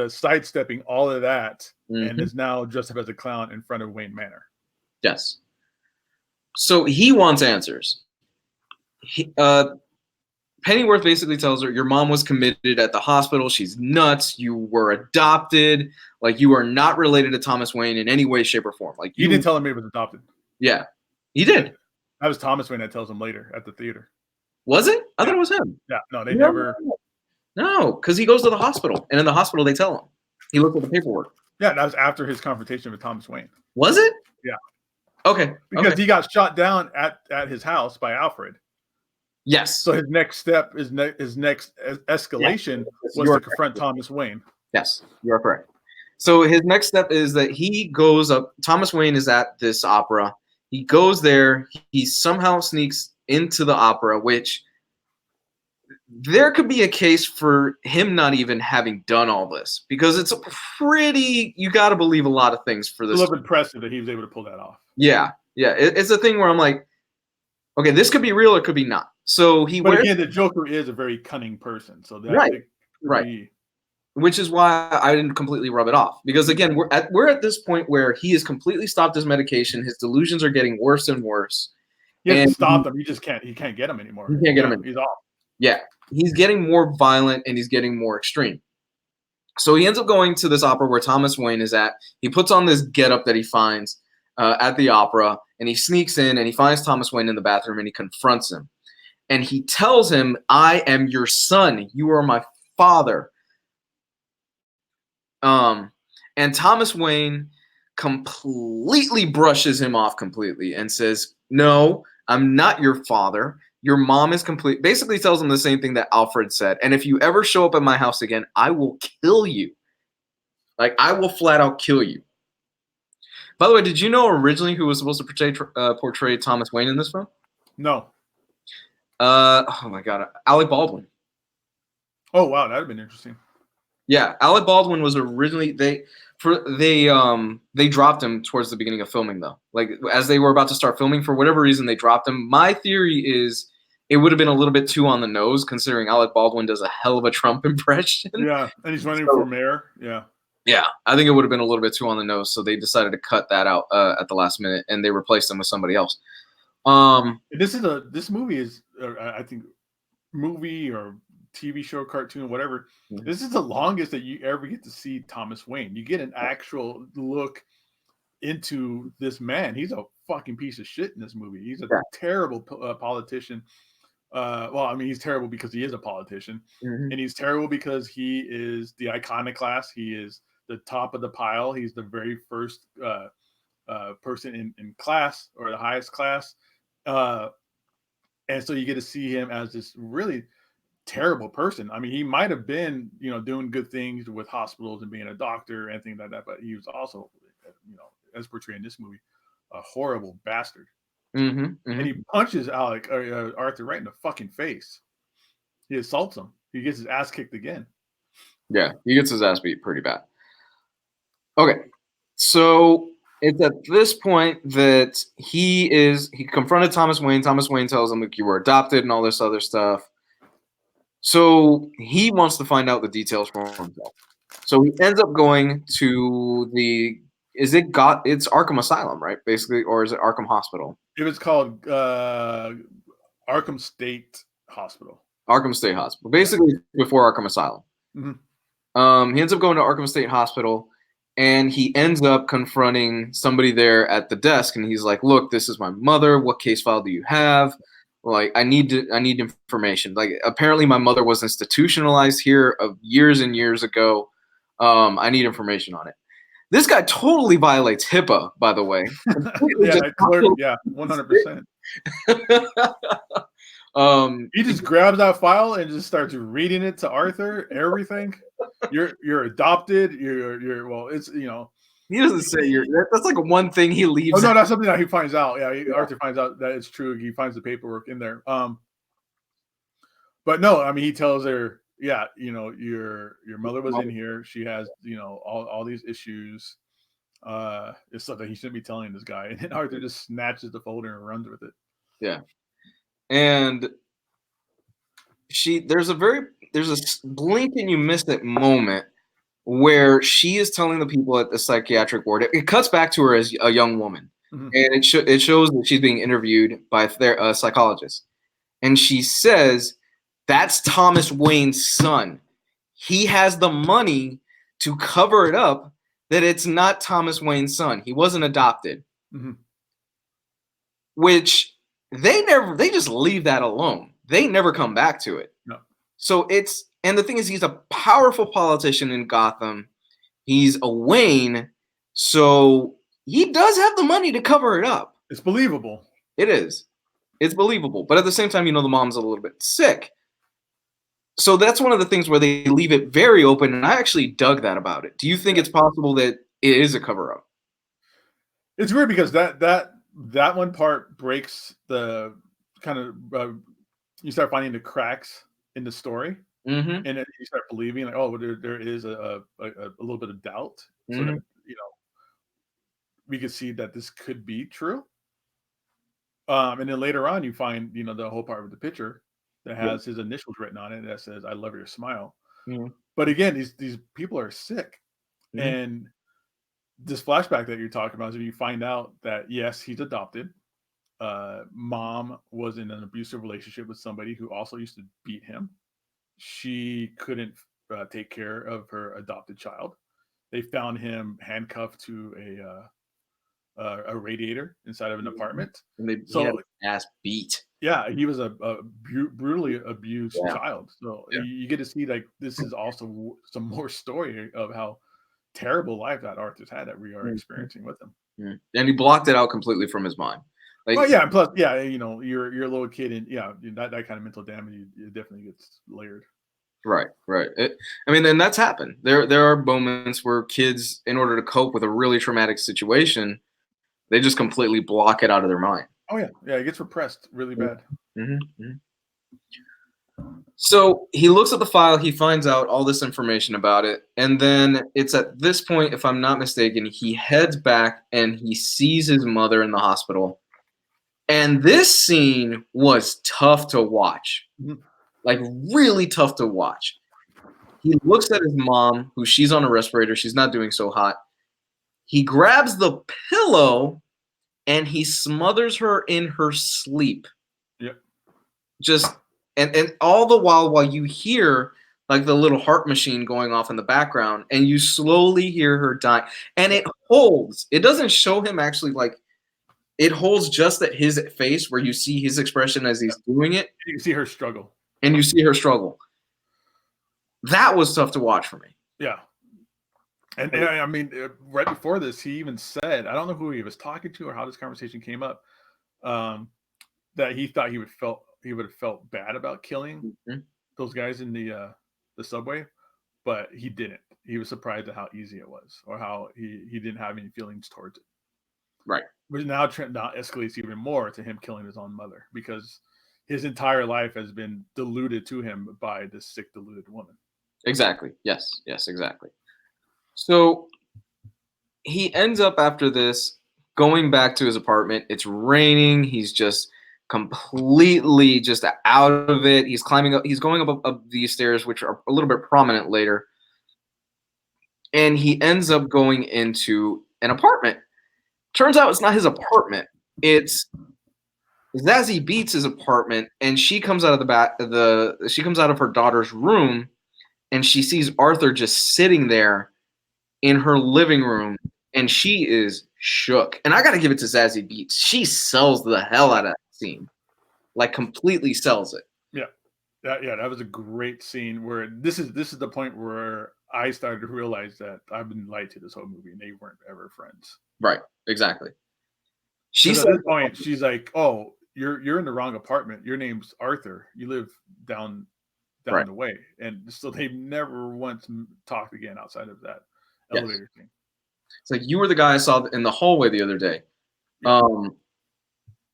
sidestepping all of that, and is now dressed up as a clown in front of Wayne Manor. Yes. So he wants answers. Pennyworth basically tells her, your mom was committed at the hospital. She's nuts. You were adopted. Like, you are not related to Thomas Wayne in any way, shape, or form. Like, you didn't tell him he was adopted. Yeah, he did. That was Thomas Wayne that tells him later at the theater. Was it? I thought it was him. Yeah, no, they never. No, because he goes to the hospital, and in the hospital they tell him. He looked at the paperwork. Yeah, that was after his confrontation with Thomas Wayne. Was it? Yeah. Okay. Because he got shot down at his house by Alfred. Yes. So his next step, his next escalation was to confront Thomas Wayne. Yes, you are correct. So his next step is that he goes up. Thomas Wayne is at this opera. He goes there. He somehow sneaks into the opera, which there could be a case for him not even having done all this, because it's a pretty, you got to believe a lot of things for this. It's a little impressive that he was able to pull that off. Yeah. It's a thing where I'm like, okay, this could be real or it could be not. So But again, the Joker is a very cunning person, so that right. Which is why I didn't completely rub it off, because again, we're at this point where he has completely stopped his medication. His delusions are getting worse and worse. He hasn't stopped them. He can't get them anymore. He can't get them anymore. He's off. Yeah, he's getting more violent and he's getting more extreme. So he ends up going to this opera where Thomas Wayne is at. He puts on this getup that he finds at the opera, and he sneaks in and he finds Thomas Wayne in the bathroom and he confronts him. And he tells him, "I am your son. You are my father." And Thomas Wayne completely brushes him off completely and says, "No, I'm not your father. Your mom is complete." Basically tells him the same thing that Alfred said. "And if you ever show up at my house again, I will kill you. Like, I will flat out kill you." By the way, did you know originally who was supposed to portray Thomas Wayne in this film? No. Oh my God, Alec Baldwin. Oh wow, that'd have been interesting. Yeah, Alec Baldwin was originally they dropped him towards the beginning of filming, though. Like, as they were about to start filming, for whatever reason they dropped him. My theory is it would have been a little bit too on the nose, considering Alec Baldwin does a hell of a Trump impression. Yeah, and he's running for mayor. Yeah. Yeah, I think it would have been a little bit too on the nose, so they decided to cut that out at the last minute, and they replaced him with somebody else. This movie is, I think, movie or TV show, cartoon, whatever. Mm-hmm. This is the longest that you ever get to see Thomas Wayne. You get an actual look into this man. He's a fucking piece of shit in this movie. He's a terrible politician. Well, I mean, he's terrible because he is a politician, and he's terrible because he is the iconoclast. He is the top of the pile. He's the very first person in class, or the highest class. And so you get to see him as this really terrible person. I mean, he might have been, doing good things with hospitals and being a doctor and things like that, but he was also, as portrayed in this movie, a horrible bastard. And he punches Arthur right in the fucking face. He assaults him. He gets his ass kicked again. Yeah, he gets his ass beat pretty bad. Okay, so it's at this point that he confronted Thomas Wayne. Thomas Wayne tells him, "Look, you were adopted," and all this other stuff. So he wants to find out the details for himself. So he ends up going to it's Arkham Asylum, right? Basically, or is it Arkham Hospital? It was called Arkham State Hospital. Arkham State Hospital. Basically, before Arkham Asylum. He ends up going to Arkham State Hospital, and he ends up confronting somebody there at the desk, and he's like, "Look, this is my mother. What case file do you have? Like, I need information. Like, apparently my mother was institutionalized here years and years ago. I need information on it." This guy totally violates HIPAA, by the way. Yeah, 100%. He just grabs that file and just starts reading it to Arthur. Everything. You're adopted. You're well. It's He doesn't say that's like one thing he leaves. Oh no, that's something that he finds out. Yeah, Arthur finds out that it's true. He finds the paperwork in there. But no, I mean, he tells her, "Yeah, your mother was in here. She has, all these issues. It's stuff that he shouldn't be telling this guy." And then Arthur just snatches the folder and runs with it. Yeah, and there's a blink and you miss it moment where she is telling the people at the psychiatric ward. It cuts back to her as a young woman, and it shows that she's being interviewed by their psychologist, and she says, "That's Thomas Wayne's son. He has the money to cover it up that it's not Thomas Wayne's son. He wasn't adopted." Which they just leave that alone. They never come back to it. No. So and the thing is, he's a powerful politician in Gotham. He's a Wayne, so he does have the money to cover it up. It's believable. It is. It's believable. But at the same time, the mom's a little bit sick. So that's one of the things where they leave it very open, and I actually dug that about it. Do you think it's possible that it is a cover-up? It's weird because that one part breaks the kind of you start finding the cracks in the story, Mm-hmm. and then you start believing like, oh, there is a little bit of doubt, so that we could see that this could be true. And then later on, you find the whole part of the picture that has his initials written on it that says "I love your smile." Mm-hmm. But again, these people are sick, Mm-hmm. and this flashback that you're talking about is you find out that yes, he's adopted. Mom was in an abusive relationship with somebody who also used to beat him. She couldn't take care of her adopted child. They found him handcuffed to a radiator inside of an apartment. And he had So his ass beat. yeah, he was a brutally abused Yeah. child. So Yeah. you get to see like this is also some more story of how terrible life that Arthur's had that we are experiencing with him. Mm. And he blocked it out completely from his mind. Like, Well, yeah, and plus, yeah, you're a little kid, and yeah, that kind of mental damage, it definitely gets layered. right. And that's happened. There are moments where kids, in order to cope with a really traumatic situation, they just completely block it out of their mind. Oh yeah, it gets repressed really bad. Mm-hmm. So he looks at the file, he finds out all this information about it, and then it's at this point, if I'm not mistaken, he heads back and he sees his mother in the hospital. And this scene was tough to watch. Like, really tough to watch. He looks at his mom, who she's on a respirator, she's not doing so hot. He grabs the pillow and he smothers her in her sleep. Yep. Just and all the while you hear like the little heart machine going off in the background, and you slowly hear her die. And it holds. It doesn't show him actually, like, it holds just at his face where you see his expression as he's doing it. You can see her struggle. And you see her struggle. That was tough to watch for me. Yeah. And I mean, right before this, he even said, I don't know who he was talking to or how this conversation came up, that he thought he would have felt bad about killing those guys in the subway, but he didn't. He was surprised at how easy it was, or how he didn't have any feelings towards it. Right. Which now escalates even more to him killing his own mother, because his entire life has been diluted to him by this sick, deluded woman. Exactly. Yes, exactly. So he ends up after this going back to his apartment. It's raining. He's just completely just out of it. He's climbing up. He's going up these stairs, which are a little bit prominent later. And he ends up going into an apartment. Turns out it's not his apartment. It's Zazie Beetz' apartment, and she comes out of she comes out of her daughter's room, and she sees Arthur just sitting there in her living room, and she is shook. And I got to give it to Zazie Beetz. She sells the hell out of that scene. Like, completely sells it. Yeah. That was a great scene where this is the point where I started to realize that I've been lied to this whole movie, and they weren't ever friends. Right. Exactly. At this point, she's like, "Oh, you're in the wrong apartment. Your name's Arthur. You live down right. the way." And so they never once talked again outside of that elevator thing. It's like, you were the guy I saw in the hallway the other day. Yeah.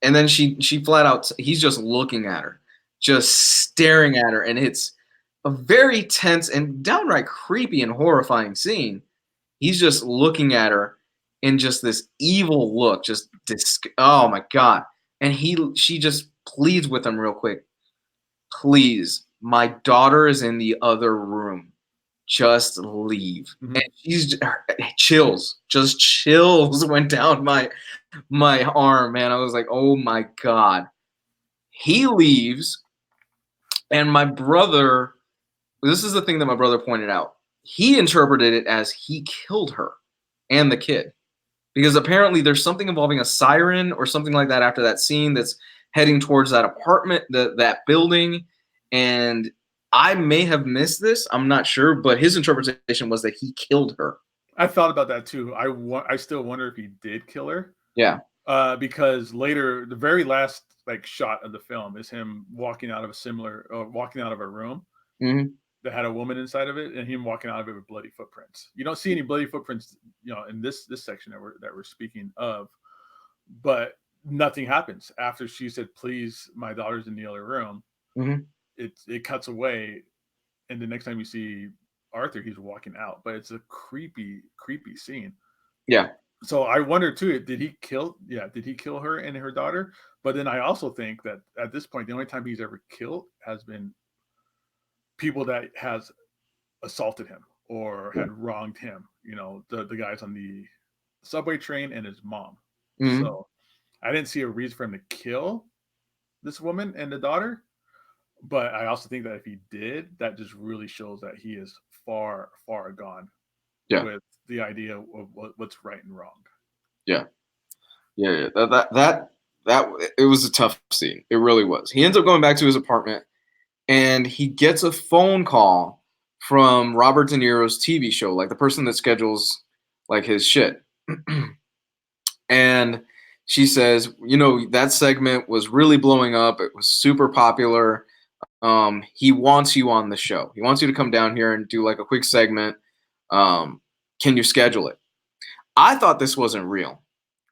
And then she flat out, he's just looking at her, just staring at her. And it's a very tense and downright creepy and horrifying scene. He's just looking at her in just this evil look, just oh my God. And she just pleads with him real quick. Please, my daughter is in the other room. Just leave. Mm-hmm. And she's chills went down my arm, man. I was like, oh my God. He leaves, and my brother, this is the thing that my brother pointed out. He interpreted it as he killed her and the kid, because apparently there's something involving a siren or something like that after that scene that's heading towards that apartment, that building. And I may have missed this, I'm not sure, but his interpretation was that he killed her. I thought about that too. I still wonder if he did kill her. Yeah. Because later, the very last like shot of the film is him walking out of a room Mm-hmm. that had a woman inside of it, and him walking out of it with bloody footprints. You don't see any bloody footprints, in this section that we're speaking of, but nothing happens after she said, "Please, my daughter's in the other room." Mm-hmm. It cuts away, and the next time you see Arthur, he's walking out, but it's a creepy scene. Yeah. So I wonder too, did he kill her and her daughter? But then I also think that at this point, the only time he's ever killed has been people that has assaulted him or had wronged him. The guys on the subway train and his mom. Mm-hmm. So I didn't see a reason for him to kill this woman and the daughter. But I also think that if he did, that just really shows that he is far, far gone with the idea of what's right and wrong. Yeah. That it was a tough scene. It really was. He ends up going back to his apartment, and he gets a phone call from Robert De Niro's TV show, like the person that schedules like his shit. And she says, that segment was really blowing up. It was super popular. He wants you on the show. He wants you to come down here and do like a quick segment. Can you schedule it? I thought this wasn't real.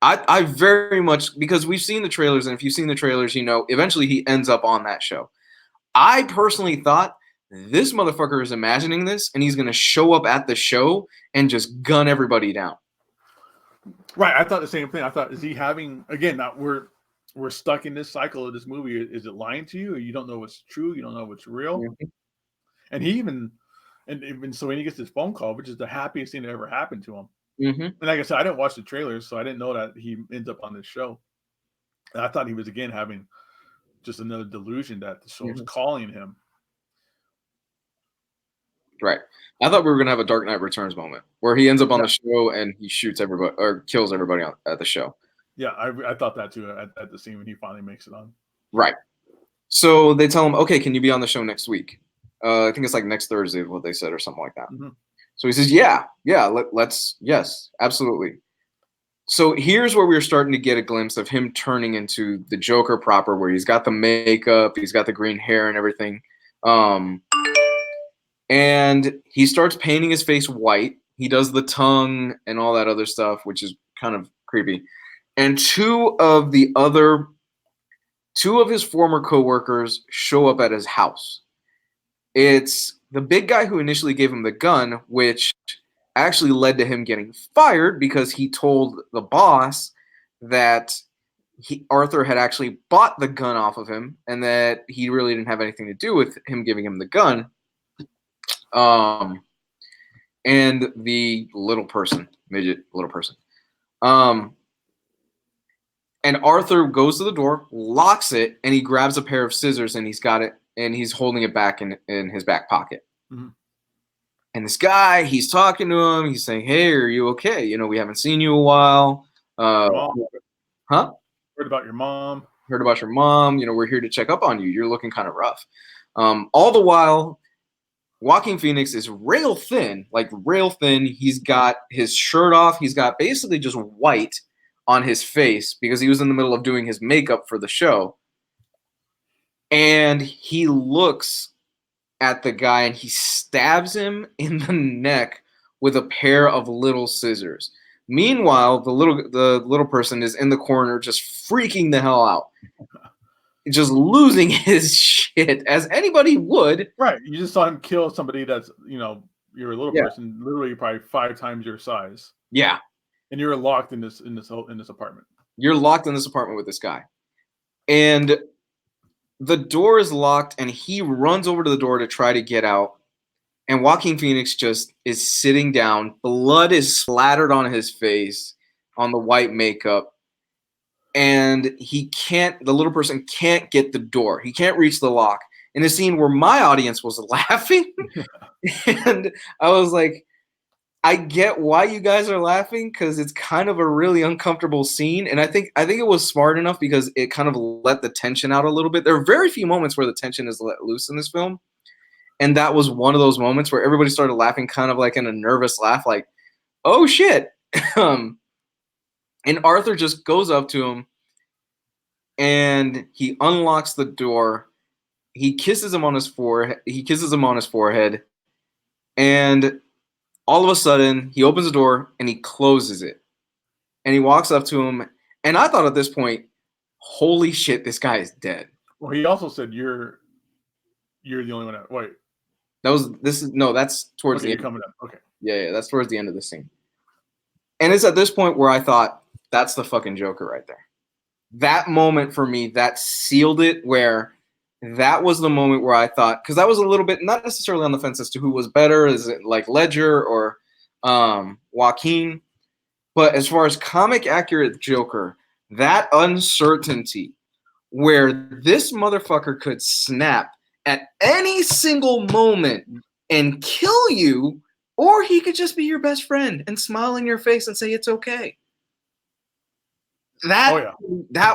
I very much, because we've seen the trailers, and if you've seen the trailers, eventually he ends up on that show. I personally thought this motherfucker is imagining this, and he's going to show up at the show and just gun everybody down. Right. I thought the same thing. I thought, is he having, again, we're stuck in this cycle of this movie. Is it lying to you? Or you don't know what's true. You don't know what's real. Mm-hmm. And he so when he gets this phone call, which is the happiest thing that ever happened to him. Mm-hmm. And like I said, I didn't watch the trailers, so I didn't know that he ends up on this show. And I thought he was, again, having just another delusion that the show was calling him. Right. I thought we were going to have a Dark Knight Returns moment where he ends up on the show and he shoots everybody or kills everybody at the show. Yeah, I thought that too at the scene when he finally makes it on. Right. So they tell him, okay, can you be on the show next week? I think it's like next Thursday is what they said or something like that. Mm-hmm. So he says, yeah, let's, yes, absolutely. So here's where we're starting to get a glimpse of him turning into the Joker proper, where he's got the makeup, he's got the green hair and everything. And he starts painting his face white. He does the tongue and all that other stuff, which is kind of creepy. And two of his former coworkers show up at his house. It's the big guy who initially gave him the gun, which actually led to him getting fired because he told the boss that Arthur had actually bought the gun off of him and that he really didn't have anything to do with him giving him the gun. And the midget little person. And Arthur goes to the door, locks it, and he grabs a pair of scissors, and he's got it, and he's holding it back in his back pocket. Mm-hmm. And this guy, he's talking to him. He's saying, "Hey, are you okay? We haven't seen you a while." Huh? Heard about your mom. Heard about your mom. We're here to check up on you. You're looking kind of rough. All the while, Joaquin Phoenix is rail thin. He's got his shirt off. He's got basically just white on his face because he was in the middle of doing his makeup for the show. And he looks at the guy and he stabs him in the neck with a pair of little scissors. Meanwhile, the little person is in the corner just freaking the hell out. Just losing his shit, as anybody would. Right. You just saw him kill somebody that's, you're a little person, literally probably 5 times your size. Yeah. And you're locked in this apartment. You're locked in this apartment with this guy. And the door is locked, and he runs over to the door to try to get out. And Joaquin Phoenix just is sitting down. Blood is splattered on his face, on the white makeup. And the little person can't get the door. He can't reach the lock. In a scene where my audience was laughing. And I was like, I get why you guys are laughing, because it's kind of a really uncomfortable scene. And I think it was smart enough because it kind of let the tension out a little bit. There are very few moments where the tension is let loose in this film. And that was one of those moments where everybody started laughing kind of like in a nervous laugh, like, oh shit. And Arthur just goes up to him and he unlocks the door. He kisses him on his forehead. And all of a sudden, he opens the door and he closes it. And he walks up to him. And I thought at this point, holy shit, this guy is dead. Well, he also said, "You're the only one out." Wait, that's towards the end. Coming up. Okay. Yeah, that's towards the end of the scene. And it's at this point where I thought, that's the fucking Joker right there. That moment for me, that sealed it, where that was the moment where I thought, because I was a little bit, not necessarily on the fence as to who was better, is it like Ledger or Joaquin? But as far as comic accurate Joker, that uncertainty where this motherfucker could snap at any single moment and kill you, or he could just be your best friend and smile in your face and say it's okay. That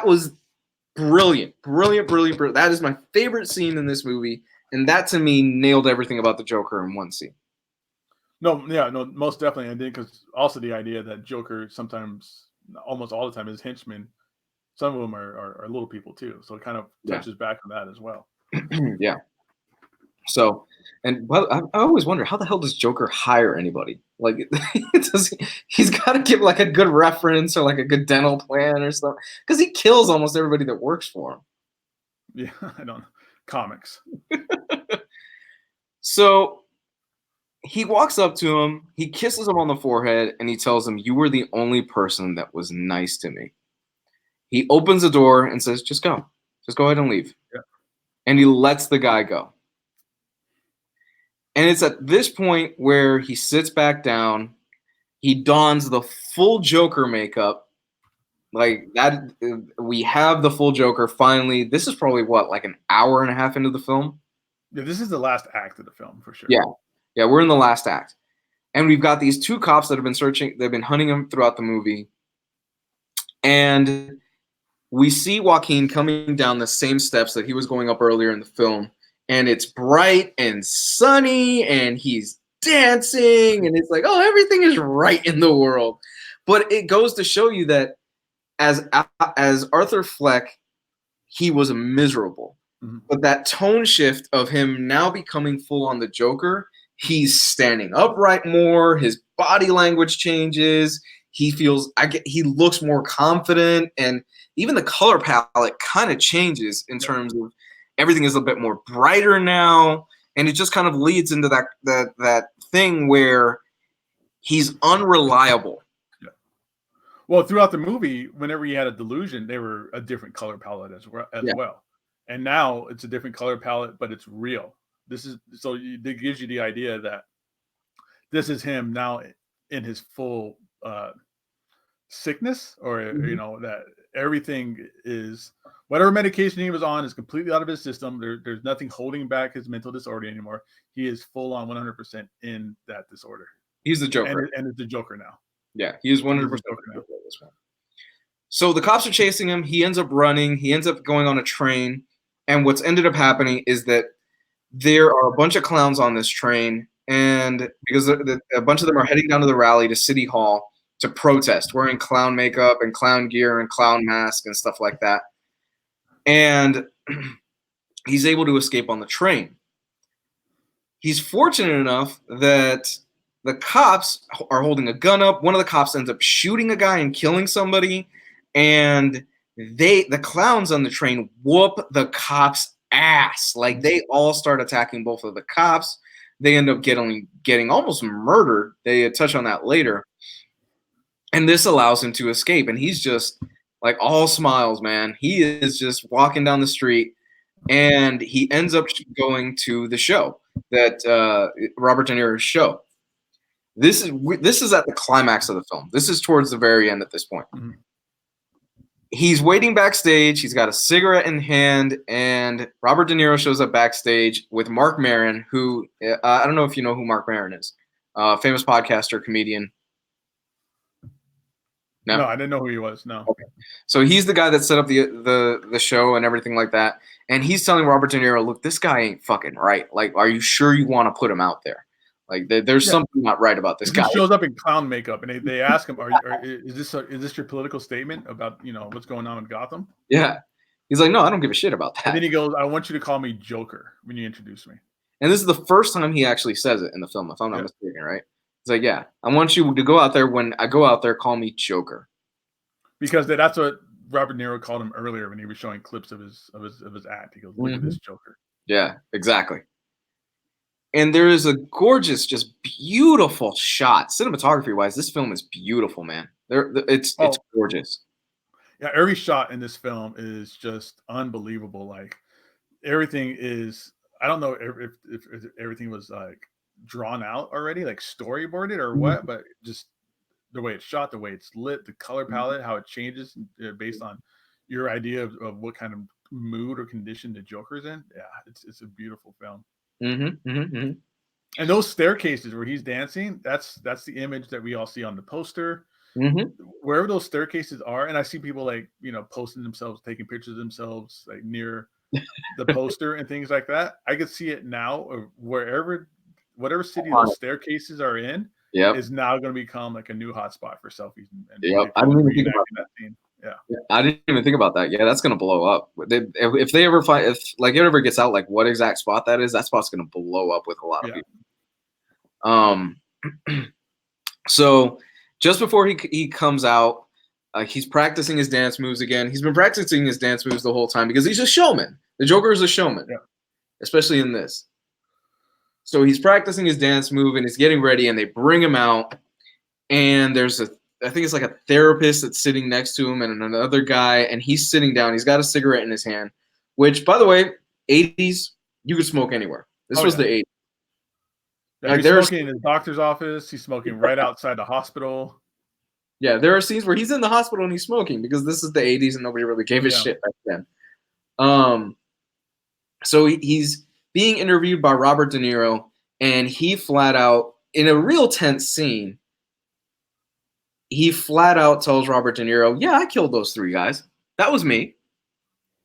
was brilliant. That is my favorite scene in this movie, and that to me nailed everything about the Joker in one scene. No, most definitely. And then because also the idea that Joker sometimes, almost all the time, is henchmen. Some of them are little people too, so it kind of touches back on that as well. Yeah. So, and I always wonder, how the hell does Joker hire anybody? Like, he's got to give like a good reference or like a good dental plan or something, because he kills almost everybody that works for him. Yeah, I don't know. Comics. So he walks up to him, he kisses him on the forehead, and he tells him, "You were the only person that was nice to me." He opens the door and says, "Just go. Just go ahead and leave." Yeah. And he lets the guy go. And it's at this point where he sits back down, he dons the full Joker makeup. Like that, we have the full Joker finally. This is probably what, like an hour and a half into the film? Yeah, this is the last act of the film for sure. Yeah, we're in the last act. And we've got these two cops that have been searching, they've been hunting him throughout the movie. And we see Joaquin coming down the same steps that he was going up earlier in the film. And it's bright and sunny, and he's dancing, and it's like, oh, everything is right in the world. But it goes to show you that as Arthur Fleck, he was miserable. Mm-hmm. But that tone shift of him now becoming full on the Joker, he's standing upright more, his body language changes, he looks more confident, and even the color palette kind of changes in terms of everything is a bit more brighter now, and it just kind of leads into that thing where he's unreliable. Yeah. Well, throughout the movie, whenever he had a delusion, they were a different color palette as well. And now it's a different color palette, but it's real. It gives you the idea that this is him now in his full sickness, or that everything is, whatever medication he was on is completely out of his system. There's nothing holding back his mental disorder anymore. He is full on 100% in that disorder. He's the Joker. And it's the Joker now. Yeah, he is 100% Joker now. This one. So the cops are chasing him. He ends up running. He ends up going on a train. And what's ended up happening is that there are a bunch of clowns on this train. And because a bunch of them are heading down to the rally to City Hall to protest, wearing clown makeup and clown gear and clown mask and stuff like that. And he's able to escape on the train. He's fortunate enough that the cops are holding a gun up. One of the cops ends up shooting a guy and killing somebody. And the clowns on the train whoop the cops' ass. Like, they all start attacking both of the cops. They end up getting almost murdered. They touch on that later. And this allows him to escape. And he's just like all smiles, man. He is just walking down the street, and he ends up going to the show, that Robert De Niro's show. This is at the climax of the film. This is towards the very end at this point. Mm-hmm. He's waiting backstage. He's got a cigarette in hand, and Robert De Niro shows up backstage with Marc Maron, who I don't know if you know who Marc Maron is. Famous podcaster, comedian. No, I didn't know who he was. No. Okay. So he's the guy that set up the show and everything like that. And he's telling Robert De Niro, look, this guy ain't fucking right. Like, are you sure you want to put him out there? Like there's something not right about this guy. He shows up in clown makeup, and they ask him, "Is this your political statement about what's going on in Gotham?" Yeah, he's like, no, I don't give a shit about that. And then he goes, "I want you to call me Joker when you introduce me." And this is the first time he actually says it in the film, if I'm not mistaken, right? He's like, yeah, I want you to go out there. When I go out there, call me Joker. Because that's what Robert De Niro called him earlier when he was showing clips of his act. He goes, "Look at this Joker." Yeah, exactly. And there is a gorgeous, just beautiful shot, cinematography-wise. This film is beautiful, man. It's gorgeous. Yeah, every shot in this film is just unbelievable. Like everything is. I don't know if everything was like drawn out already, like storyboarded or what, but just the way it's shot, the way it's lit, the color palette, how it changes based on your idea of what kind of mood or condition the Joker's in. Yeah, it's a beautiful film. And those staircases where he's dancing, that's the image that we all see on the poster. Wherever those staircases are, and I see people like posting themselves, taking pictures of themselves like near the poster and things like that. I could see it now, or whatever city those staircases are in is now going to become like a new hotspot for selfies. And I didn't even think about that scene. Yeah, I didn't even think about that. Yeah, that's going to blow up. If they ever find, if like it ever gets out, like what exact spot that is, that spot's going to blow up with a lot of people. So just before he comes out, he's practicing his dance moves again. He's been practicing his dance moves the whole time because he's a showman. The Joker is a showman, especially in this. So he's practicing his dance move and he's getting ready, and they bring him out. And there's I think it's like a therapist that's sitting next to him and another guy, and he's sitting down. He's got a cigarette in his hand, which, by the way, 80s, you could smoke anywhere. This was the 80s. Like he's smoking in his doctor's office. He's smoking right outside the hospital. Yeah, there are scenes where he's in the hospital and he's smoking because this is the 80s and nobody really gave a shit back then. So he's being interviewed by Robert De Niro, and he flat out, in a real tense scene, he flat out tells Robert De Niro, yeah, I killed those 3 guys. That was me.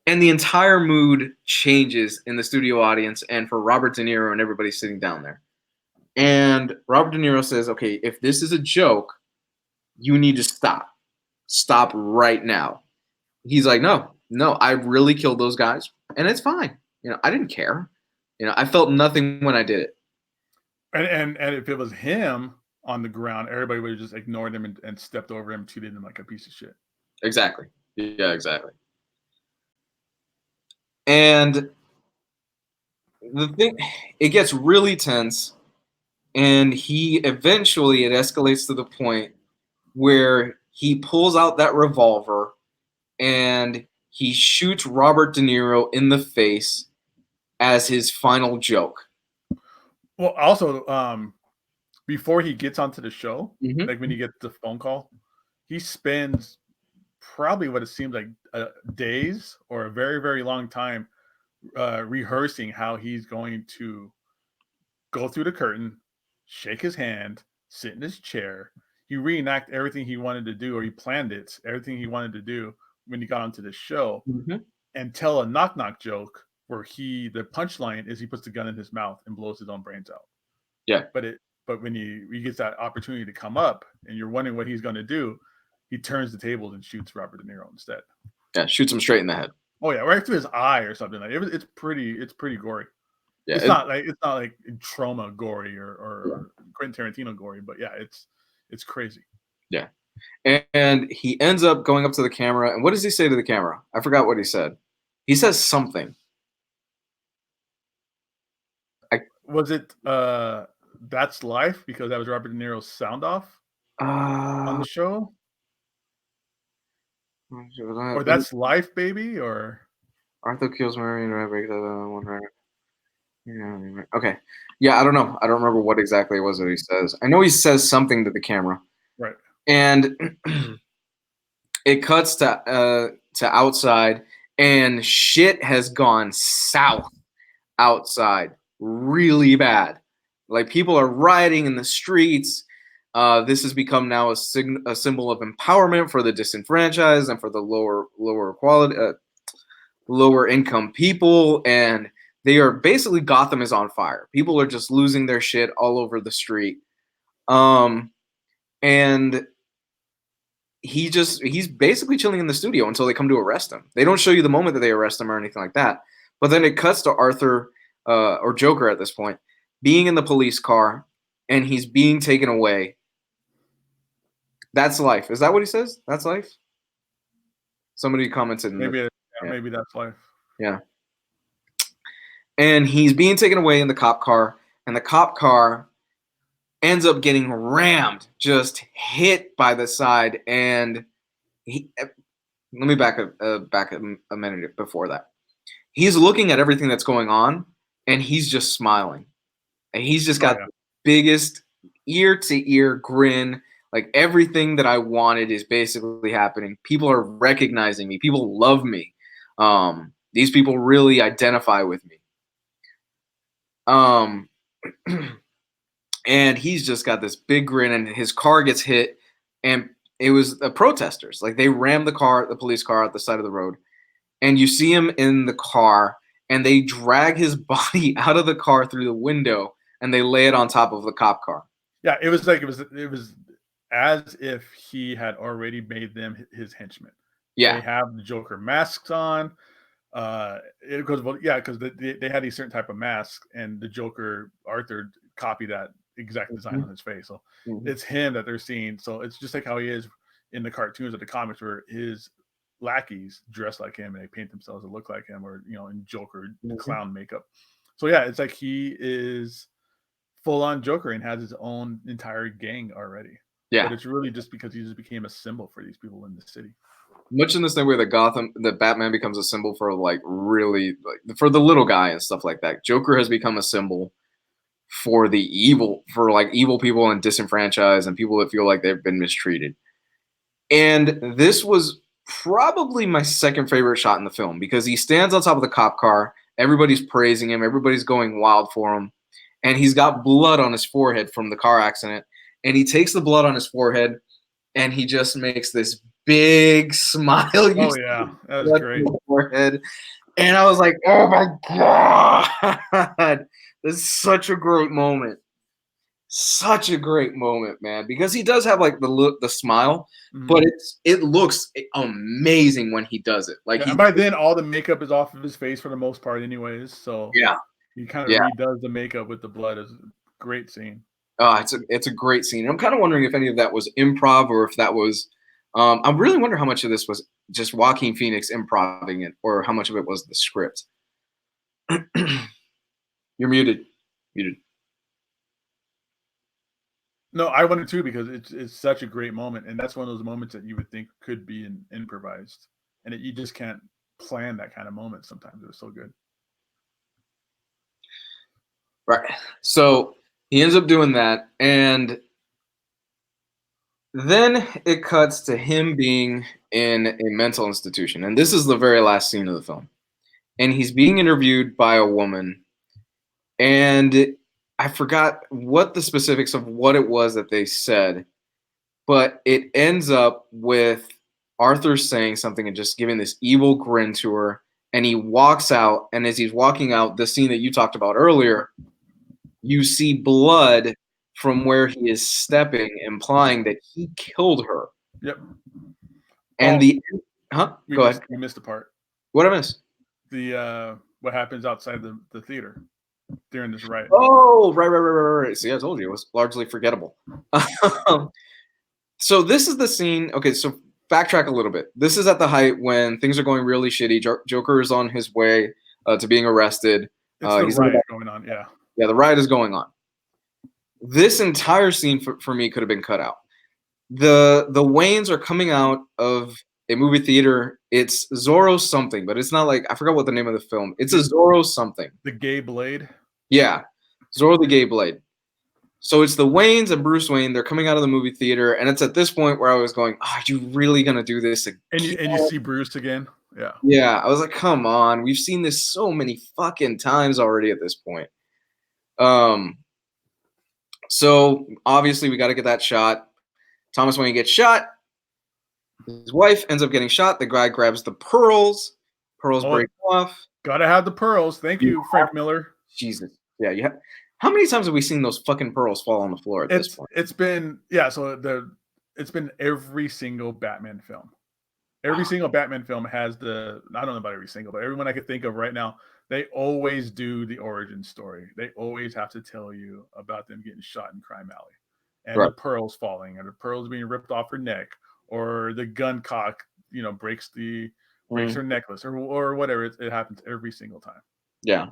And the entire mood changes in the studio audience and for Robert De Niro and everybody sitting down there. And Robert De Niro says, okay, if this is a joke, you need to stop. Stop right now. He's like, no, I really killed those guys, and it's fine. I didn't care. I felt nothing when I did it. And if it was him on the ground, everybody would have just ignored him and stepped over him, treated him like a piece of shit. Exactly. Yeah, exactly. And the thing, it gets really tense, and it escalates to the point where he pulls out that revolver and he shoots Robert De Niro in the face as his final joke. Well, also, before he gets onto the show, like when he gets the phone call, he spends probably what it seems like days or a very, very long time rehearsing how he's going to go through the curtain, shake his hand, sit in his chair. He reenact everything he wanted to do, or he planned everything he wanted to do when he got onto the show, and tell a knock-knock joke where the punchline is he puts the gun in his mouth and blows his own brains out. Yeah. But when he gets that opportunity to come up and you're wondering what he's going to do, he turns the tables and shoots Robert De Niro instead. Yeah, shoots him straight in the head. Oh yeah, right through his eye or something. Like it's pretty gory. Yeah, it's not like trauma gory or Quentin Tarantino gory, but yeah, it's crazy. Yeah. And he ends up going up to the camera, and what does he say to the camera? I forgot what he said. He says something. Was it That's Life? Because that was Robert De Niro's sound off on the show? Or That's Life, Baby? Or Arthur kills Murray and okay. Yeah, I don't know. I don't remember what exactly it was that he says. I know he says something to the camera. Right. And it cuts to outside, and shit has gone south outside really bad. Like, people are rioting in the streets. This has become now a symbol of empowerment for the disenfranchised and for the lower income people. And they are basically Gotham is on fire. People are just losing their shit all over the street. And he's basically chilling in the studio until they come to arrest him. They don't show you the moment that they arrest him or anything like that. But then it cuts to Arthur or Joker at this point being in the police car, and he's being taken away. That's life. Is that what he says? That's life? Somebody commented. Maybe that's life. Yeah. And he's being taken away in the cop car, and the cop car ends up getting rammed, just hit by the side. And let me back a minute before that. He's looking at everything that's going on, and he's just smiling. And he's just got the biggest ear-to-ear grin. Like, everything that I wanted is basically happening. People are recognizing me. People love me. These people really identify with me. And he's just got this big grin, and his car gets hit, and it was the protesters. Like, they rammed the police car out the side of the road, and you see him in the car, and they drag his body out of the car through the window, and they lay it on top of the cop car. Yeah, it was as if he had already made them his henchmen. Yeah, they have the Joker masks on. Because they had a certain type of mask, and the Joker Arthur copied that exact design on his face. So it's him that they're seeing. So it's just like how he is in the cartoons or the comics, where his lackeys dress like him and they paint themselves to look like him, or in Joker clown makeup. So yeah, it's like he is full on Joker and has his own entire gang already. Yeah, but it's really just because he just became a symbol for these people in the city. Much in the same way that Batman becomes a symbol for for the little guy and stuff like that. Joker has become a symbol for evil people and disenfranchised and people that feel like they've been mistreated. And this was probably my second favorite shot in the film, because he stands on top of the cop car. Everybody's praising him. Everybody's going wild for him. And he's got blood on his forehead from the car accident. And he takes the blood on his forehead, and he just makes this big smile. Oh yeah, that was great. Forehead. And I was like, oh my God. This is such a great moment. Such a great moment, man. Because he does have like the smile, but it looks amazing when he does it. Like, and by then all the makeup is off of his face for the most part anyways. So yeah. He kind of redoes the makeup with the blood. It's a great scene. It's a great scene. I'm kind of wondering if any of that was improv, or if that was I really wonder how much of this was just Joaquin Phoenix improving it, or how much of it was the script. You're muted. No, I wonder too, because it's such a great moment, and that's one of those moments that you would think could be improvised, and you just can't plan that kind of moment sometimes. It was so good. Right. So he ends up doing that, and then it cuts to him being in a mental institution, and this is the very last scene of the film. And he's being interviewed by a woman, and I forgot what the specifics of what it was that they said, but it ends up with Arthur saying something and just giving this evil grin to her, and he walks out, and as he's walking out, the scene that you talked about earlier, you see blood from where he is stepping, implying that he killed her. Yep. And Go ahead. We missed a part. What I miss? The what happens outside the theater during this riot. Oh, right. See, I told you it was largely forgettable. So this is the scene. Okay, so backtrack a little bit. This is at the height when things are going really shitty. Joker is on his way to being arrested. It's the riot going on, yeah. Yeah, the riot is going on. This entire scene for me could have been cut out. The Waynes are coming out of a movie theater. It's Zorro something, but it's not like, I forgot what the name of the film. It's a Zorro something. The Gay Blade? Yeah, Zorro the Gay Blade. So it's the Waynes and Bruce Wayne. They're coming out of the movie theater, and it's at this point where I was going, are you really going to do this again? And you see Bruce again? Yeah. Yeah, I was like, come on. We've seen this so many fucking times already at this point. So obviously we got to get that shot. Thomas Wayne gets shot. His wife ends up getting shot. The guy grabs the pearls. Pearls break off. Gotta have the pearls. Thank you, Frank Miller. Jesus. Yeah, you have. How many times have we seen those fucking pearls fall on the floor at this point? It's been it's been every single Batman film. Every single Batman film has I don't know about every single, but everyone I could think of right now, they always do the origin story. They always have to tell you about them getting shot in Crime Alley and Right. the pearls falling, and the pearls being ripped off her neck, or the gun cock, breaks her necklace, or whatever. It happens every single time. Yeah.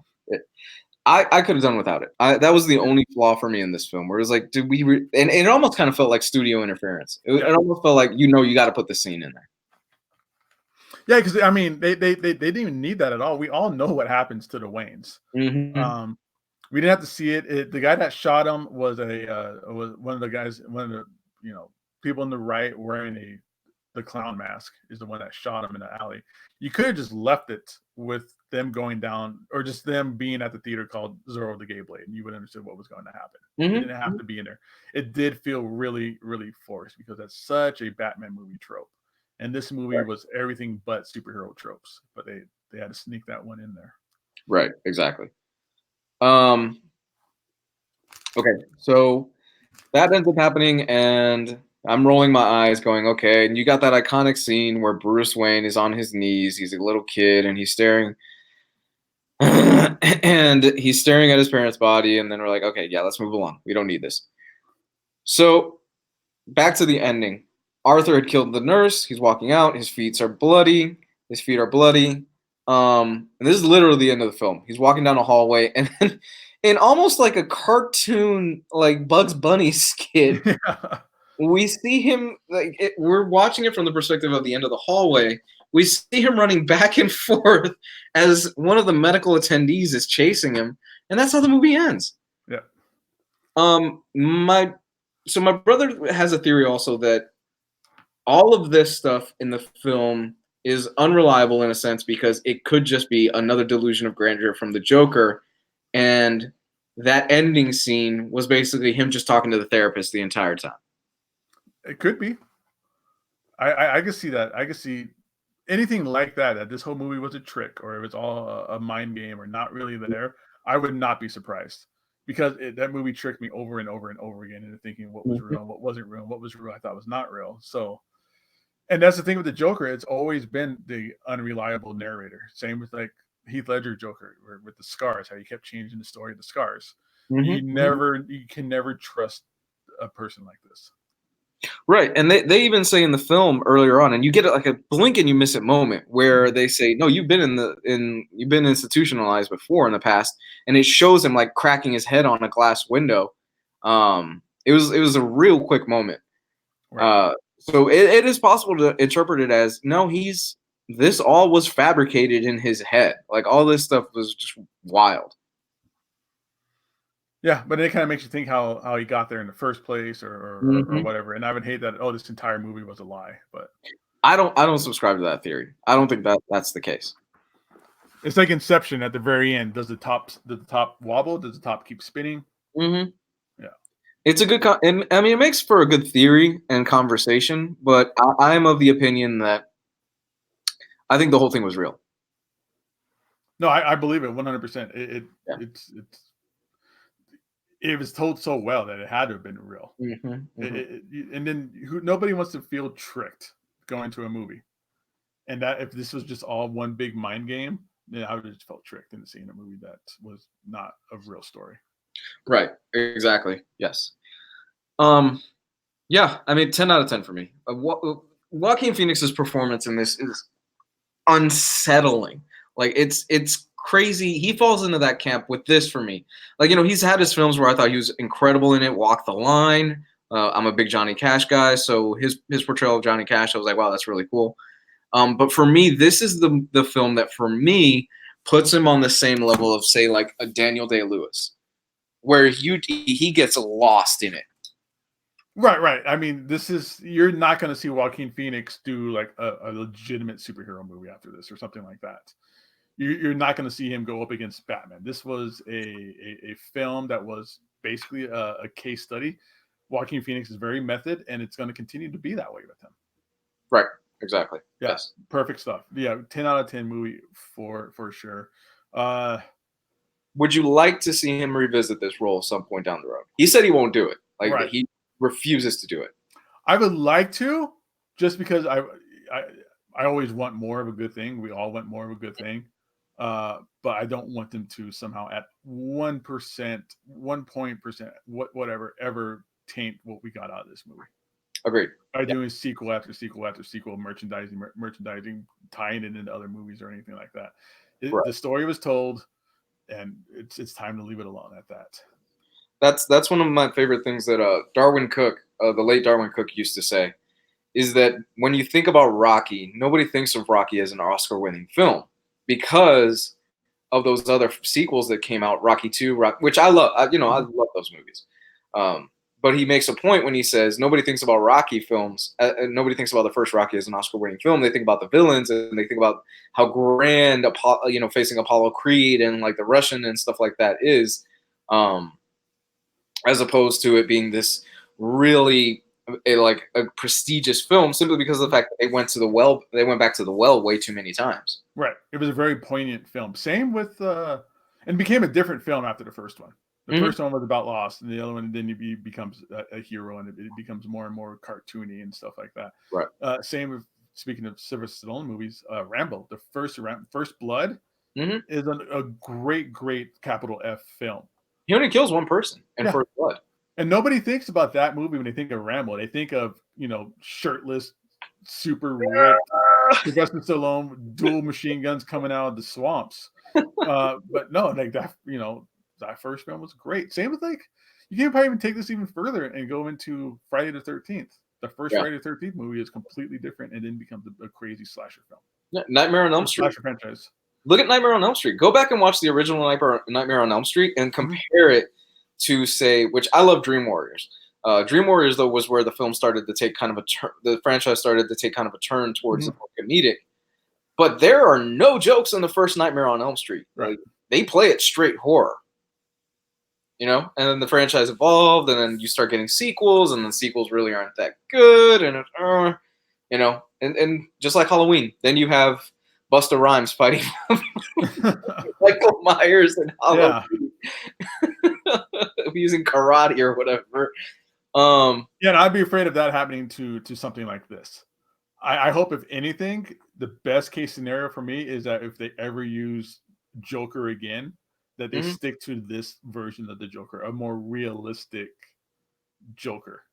I could have done without it. That was the only flaw for me in this film, where it was like, did we? And it almost kind of felt like studio interference. It almost felt like you got to put the scene in there. Yeah, because I mean, they didn't even need that at all. We all know what happens to the Waynes. Mm-hmm. We didn't have to see it. The guy that shot him was was one of the guys, one of the people on the right wearing the clown mask is the one that shot him in the alley. You could have just left it with them going down, or just them being at the theater called Zorro the Gay Blade, and you would understand what was going to happen. Mm-hmm. It didn't have to be in there. It did feel really, really forced, because that's such a Batman movie trope. And this movie was everything but superhero tropes, but they had to sneak that one in there. Right, exactly. Okay, so that ends up happening, and I'm rolling my eyes going, okay, and you got that iconic scene where Bruce Wayne is on his knees, he's a little kid, and he's staring and he's staring at his parents' body, and then we're like, okay, yeah, let's move along. We don't need this. So back to the ending. Arthur had killed the nurse. He's walking out. His feet are bloody. And this is literally the end of the film. He's walking down a hallway, and then in almost like a cartoon, like Bugs Bunny skit, we see him. We're watching it from the perspective of the end of the hallway. We see him running back and forth as one of the medical attendees is chasing him, and that's how the movie ends. Yeah. My brother has a theory also that all of this stuff in the film is unreliable in a sense, because it could just be another delusion of grandeur from the Joker, and that ending scene was basically him just talking to the therapist the entire time. It could be. I can see that. I can see anything like that this whole movie was a trick, or it was all a mind game, or not really there. I would not be surprised, because that movie tricked me over and over and over again into thinking what was real and what wasn't real, and what was real I thought was not real. So, and that's the thing with the Joker. It's always been the unreliable narrator. Same with like Heath Ledger Joker, with the scars, how he kept changing the story of the scars. You can never trust a person like this. Right, and they even say in the film earlier on, and you get like a blink and you miss it moment where they say, "No, you've been institutionalized before in the past," and it shows him like cracking his head on a glass window. It was a real quick moment. Right. So it is possible to interpret it as, no, this all was fabricated in his head. Like all this stuff was just wild. Yeah, but it kind of makes you think how he got there in the first place, or whatever. And I would hate that. Oh, this entire movie was a lie. But I don't subscribe to that theory. I don't think that's the case. It's like Inception at the very end. Does the top wobble? Does the top keep spinning? Mm-hmm. Yeah, it's a good. I mean, it makes for a good theory and conversation. But I am of the opinion that I think the whole thing was real. No, I believe it 100%. It was told so well that it had to have been real. And then nobody wants to feel tricked going to a movie. And that if this was just all one big mind game, then I would have just felt tricked into seeing a movie that was not a real story. Right. Exactly. Yes. Yeah. I mean, 10 out of 10 for me. Joaquin Phoenix's performance in this is unsettling. Like it's crazy. He falls into that camp with this for me. Like, he's had his films where I thought he was incredible in it. Walk the Line. I'm a big Johnny Cash guy, so his portrayal of Johnny Cash, I was like, wow, that's really cool. But for me, this is the film that for me puts him on the same level of, say, like a Daniel Day-Lewis, where he gets lost in it. Right. I mean, you're not going to see Joaquin Phoenix do like a legitimate superhero movie after this or something like that. You're not going to see him go up against Batman. This was a film that was basically a case study. Joaquin Phoenix is very method, and it's going to continue to be that way with him. Right. Exactly. Yeah, Yes. perfect stuff. Yeah, 10 out of 10 movie for sure. Would you like to see him revisit this role some point down the road? He said he won't do it. Like Right. he refuses to do it. I would like to, just because I always want more of a good thing. We all want more of a good thing. But I don't want them to somehow at 1%, 1%, whatever, ever taint what we got out of this movie. Agreed. By doing sequel after sequel after sequel, merchandising, tying it into other movies or anything like that. Right. The story was told, and it's time to leave it alone at that. That's one of my favorite things that Darwin Cook, the late Darwin Cook, used to say, is that when you think about Rocky, nobody thinks of Rocky as an Oscar-winning film because of those other sequels that came out, Rocky 2, which I love. I love those movies. But he makes a point when he says nobody thinks about Rocky films. Nobody thinks about the first Rocky as an Oscar-winning film. They think about the villains and they think about how grand, facing Apollo Creed and like the Russian and stuff like that is, as opposed to it being this really a prestigious film simply because of the fact that they went back to the well way too many times. Right. It was a very poignant film. Same with and became a different film after the first one. The first one was about loss, and the other one then he becomes a hero, and it becomes more and more cartoony and stuff like that. Right. Same with, speaking of Sylvester Stallone movies, Rambo, the First Blood is a great capital F film. He only kills one person in First Blood. And nobody thinks about that movie when they think of Rambo. They think of, shirtless, super ripped, Sylvester Stallone, dual machine guns coming out of the swamps. But no, like that, that first film was great. Same with you can probably even take this even further and go into Friday the 13th. The first Friday the 13th movie is completely different and then becomes a crazy slasher film. Yeah, Nightmare on Elm Street. Slasher franchise. Look at Nightmare on Elm Street. Go back and watch the original Nightmare on Elm Street and compare it to, say, which I love, Dream Warriors. Dream Warriors, though, was where the film started to take kind of a turn. The franchise started to take kind of a turn towards the more comedic. But there are no jokes in the first Nightmare on Elm Street. Right. Like, they play it straight horror. And then the franchise evolved, and then you start getting sequels, and the sequels really aren't that good, and and just like Halloween, then you have Busta Rhymes fighting Michael Myers and Halloween, using karate or whatever. And I'd be afraid of that happening to something like this. I hope, if anything, the best case scenario for me is that if they ever use Joker again, that they stick to this version of the Joker, a more realistic Joker,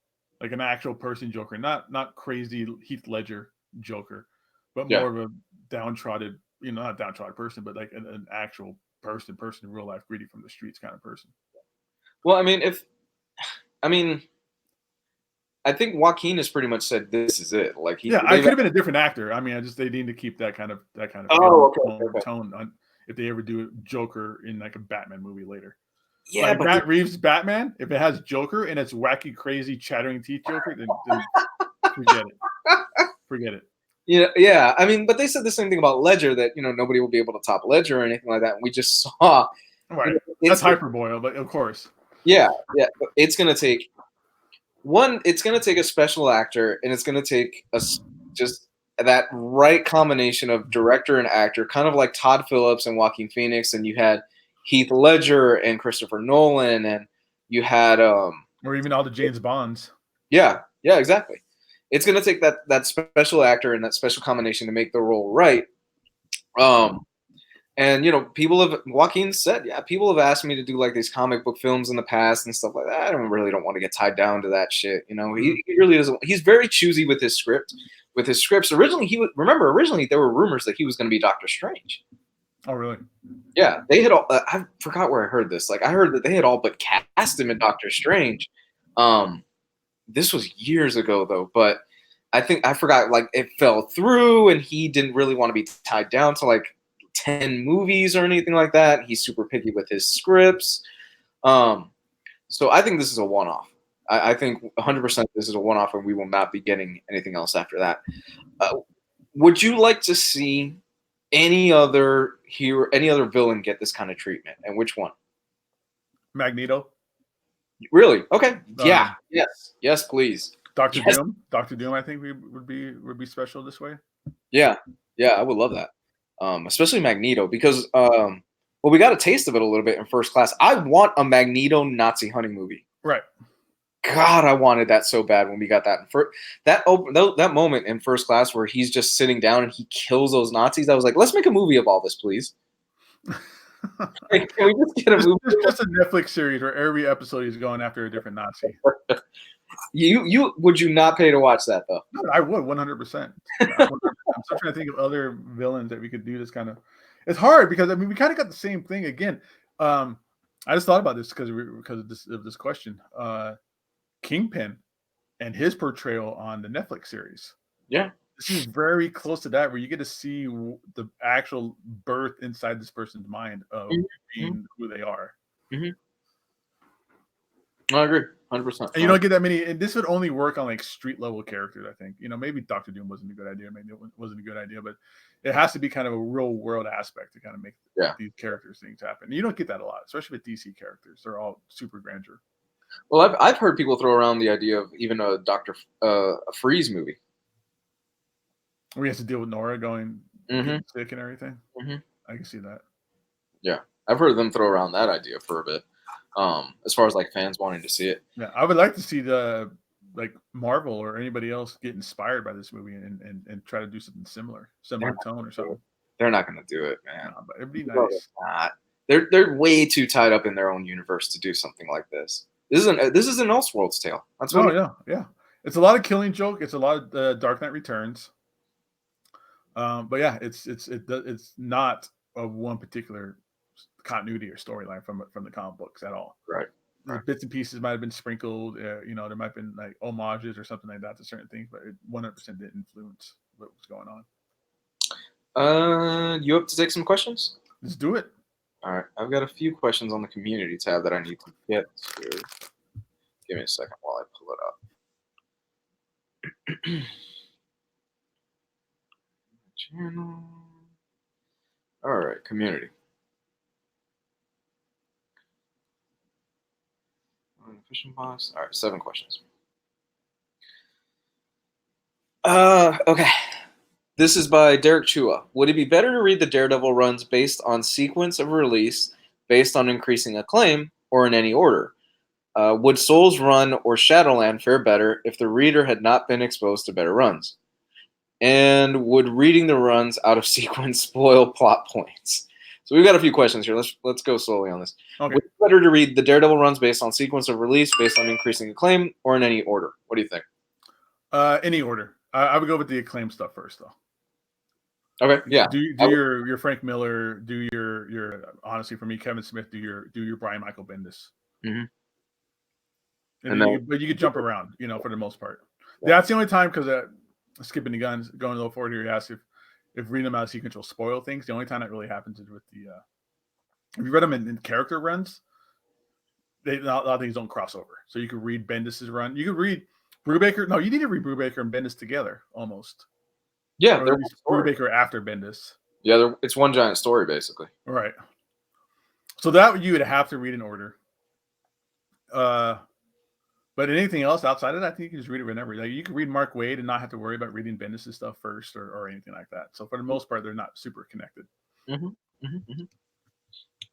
like an actual person Joker, not crazy Heath Ledger Joker, but more of a downtrodden, not downtrodden person, but like an actual person in real life, greedy from the streets kind of person. Well, I think Joaquin has pretty much said this is it. Like I could have been a different actor. they need to keep that kind of tone on if they ever do Joker in like a Batman movie later. Yeah, like Matt Reeves' Batman, if it has Joker and it's wacky, crazy, chattering teeth Joker, then forget it. Yeah. But they said the same thing about Ledger, that nobody will be able to top Ledger or anything like that. And we just saw. Right. That's hyperbole, but of course. Yeah. It's gonna take a special actor, and it's gonna take just that right combination of director and actor, kind of like Todd Phillips and Joaquin Phoenix, and you had Heath Ledger and Christopher Nolan, and you had or even all the James Bonds. Yeah, exactly. It's gonna take that special actor and that special combination to make the role right. And Joaquin said, people have asked me to do like these comic book films in the past and stuff like that. I don't want to get tied down to that shit. He really doesn't. He's very choosy with his script. With his scripts, originally there were rumors that he was going to be Doctor Strange. Oh, really? Yeah, they had all. I forgot where I heard this. Like, I heard that they had all but cast him in Doctor Strange. This was years ago though, but I forgot. Like, it fell through, and he didn't really want to be tied down to like 10 movies or anything like that. He's super picky with his scripts. So I think this is a one-off. I think 100% this is a one-off, and we will not be getting anything else after that. Would you like to see any other hero, any other villain get this kind of treatment, and which one? Magneto. Really? Okay. Yeah. Yes, please. Doctor Yes. Doom. Doctor Doom, I think would be special this way. Yeah, yeah, I would love that. Especially Magneto because well, we got a taste of it a little bit in First Class. I want a Magneto Nazi hunting movie. Right. God, I wanted that so bad when we got that. That moment in First Class where he's just sitting down and he kills those Nazis. I was like, let's make a movie of all this, please. Like, can we just get a movie? Just a Netflix series where every episode he's going after a different Nazi. You would you not pay to watch that though? No, I would 100%. I'm still trying to think of other villains that we could do this kind of. It's hard because I mean we kind of got the same thing again. I just thought about this because of this question. Kingpin and his portrayal on the Netflix series. Yeah, this is very close to that, where you get to see the actual birth inside this person's mind of being who they are. Mm-hmm. I agree, 100%. And you don't get that many. And this would only work on like street level characters, I think. Maybe Doctor Doom wasn't a good idea. Maybe it wasn't a good idea, but it has to be kind of a real world aspect to kind of make these characters things happen. And you don't get that a lot, especially with DC characters. They're all super grandeur. Well, I've heard people throw around the idea of even a Freeze movie. Where he has to deal with Nora going sick and everything. Mm-hmm. I can see that. Yeah, I've heard them throw around that idea for a bit. As far as like fans wanting to see it. Yeah, I would like to see the Marvel or anybody else get inspired by this movie and try to do something similar tone or something. They're not going to do it, man. No, but it'd be nice. They're way too tied up in their own universe to do something like this. This is an Elseworlds tale. That's what. Yeah. It's a lot of Killing Joke. It's a lot of Dark Knight Returns. But yeah, it's not a one particular continuity or storyline from the comic books at all. Right. Bits and pieces might have been sprinkled. There might have been like homages or something like that to certain things, but it 100% didn't influence what was going on. You up to take some questions? Let's do it. All right. I've got a few questions on the community tab that I need to get to. Give me a second while I pull it up. Channel. All right, community. Fishing box. All right, 7 questions. Okay. This is by Derek Chua. Would it be better to read the Daredevil runs based on sequence of release, based on increasing acclaim, or in any order? Would Soul's Run or Shadowland fare better if the reader had not been exposed to better runs? And would reading the runs out of sequence spoil plot points? So we've got a few questions here. Let's go slowly on this. Okay. Would it be better to read the Daredevil runs based on sequence of release, based on increasing acclaim, or in any order? What do you think? Any order. I would go with the acclaim stuff first, though. Okay. Yeah. Do your Frank Miller. Do your honestly for me, Kevin Smith. Do your Brian Michael Bendis. Mm-hmm. But you could jump around, for the most part. Yeah. That's the only time because skipping the guns, going a little forward here. You asked if reading them out of sequence will spoil things. The only time that really happens is with the if you read them in character runs, a lot of things don't cross over. So you could read Bendis's run. You could read Brubaker. No, you need to read Brubaker and Bendis together almost. Yeah, they're Brubaker after Bendis. Yeah, it's one giant story basically. Right. So that you would have to read in order. But anything else outside of that, I think you can just read it whenever. Like you can read Mark Waid and not have to worry about reading Bendis' stuff first or anything like that. So for the most part, they're not super connected. Mm-hmm. Mm-hmm. Mm-hmm.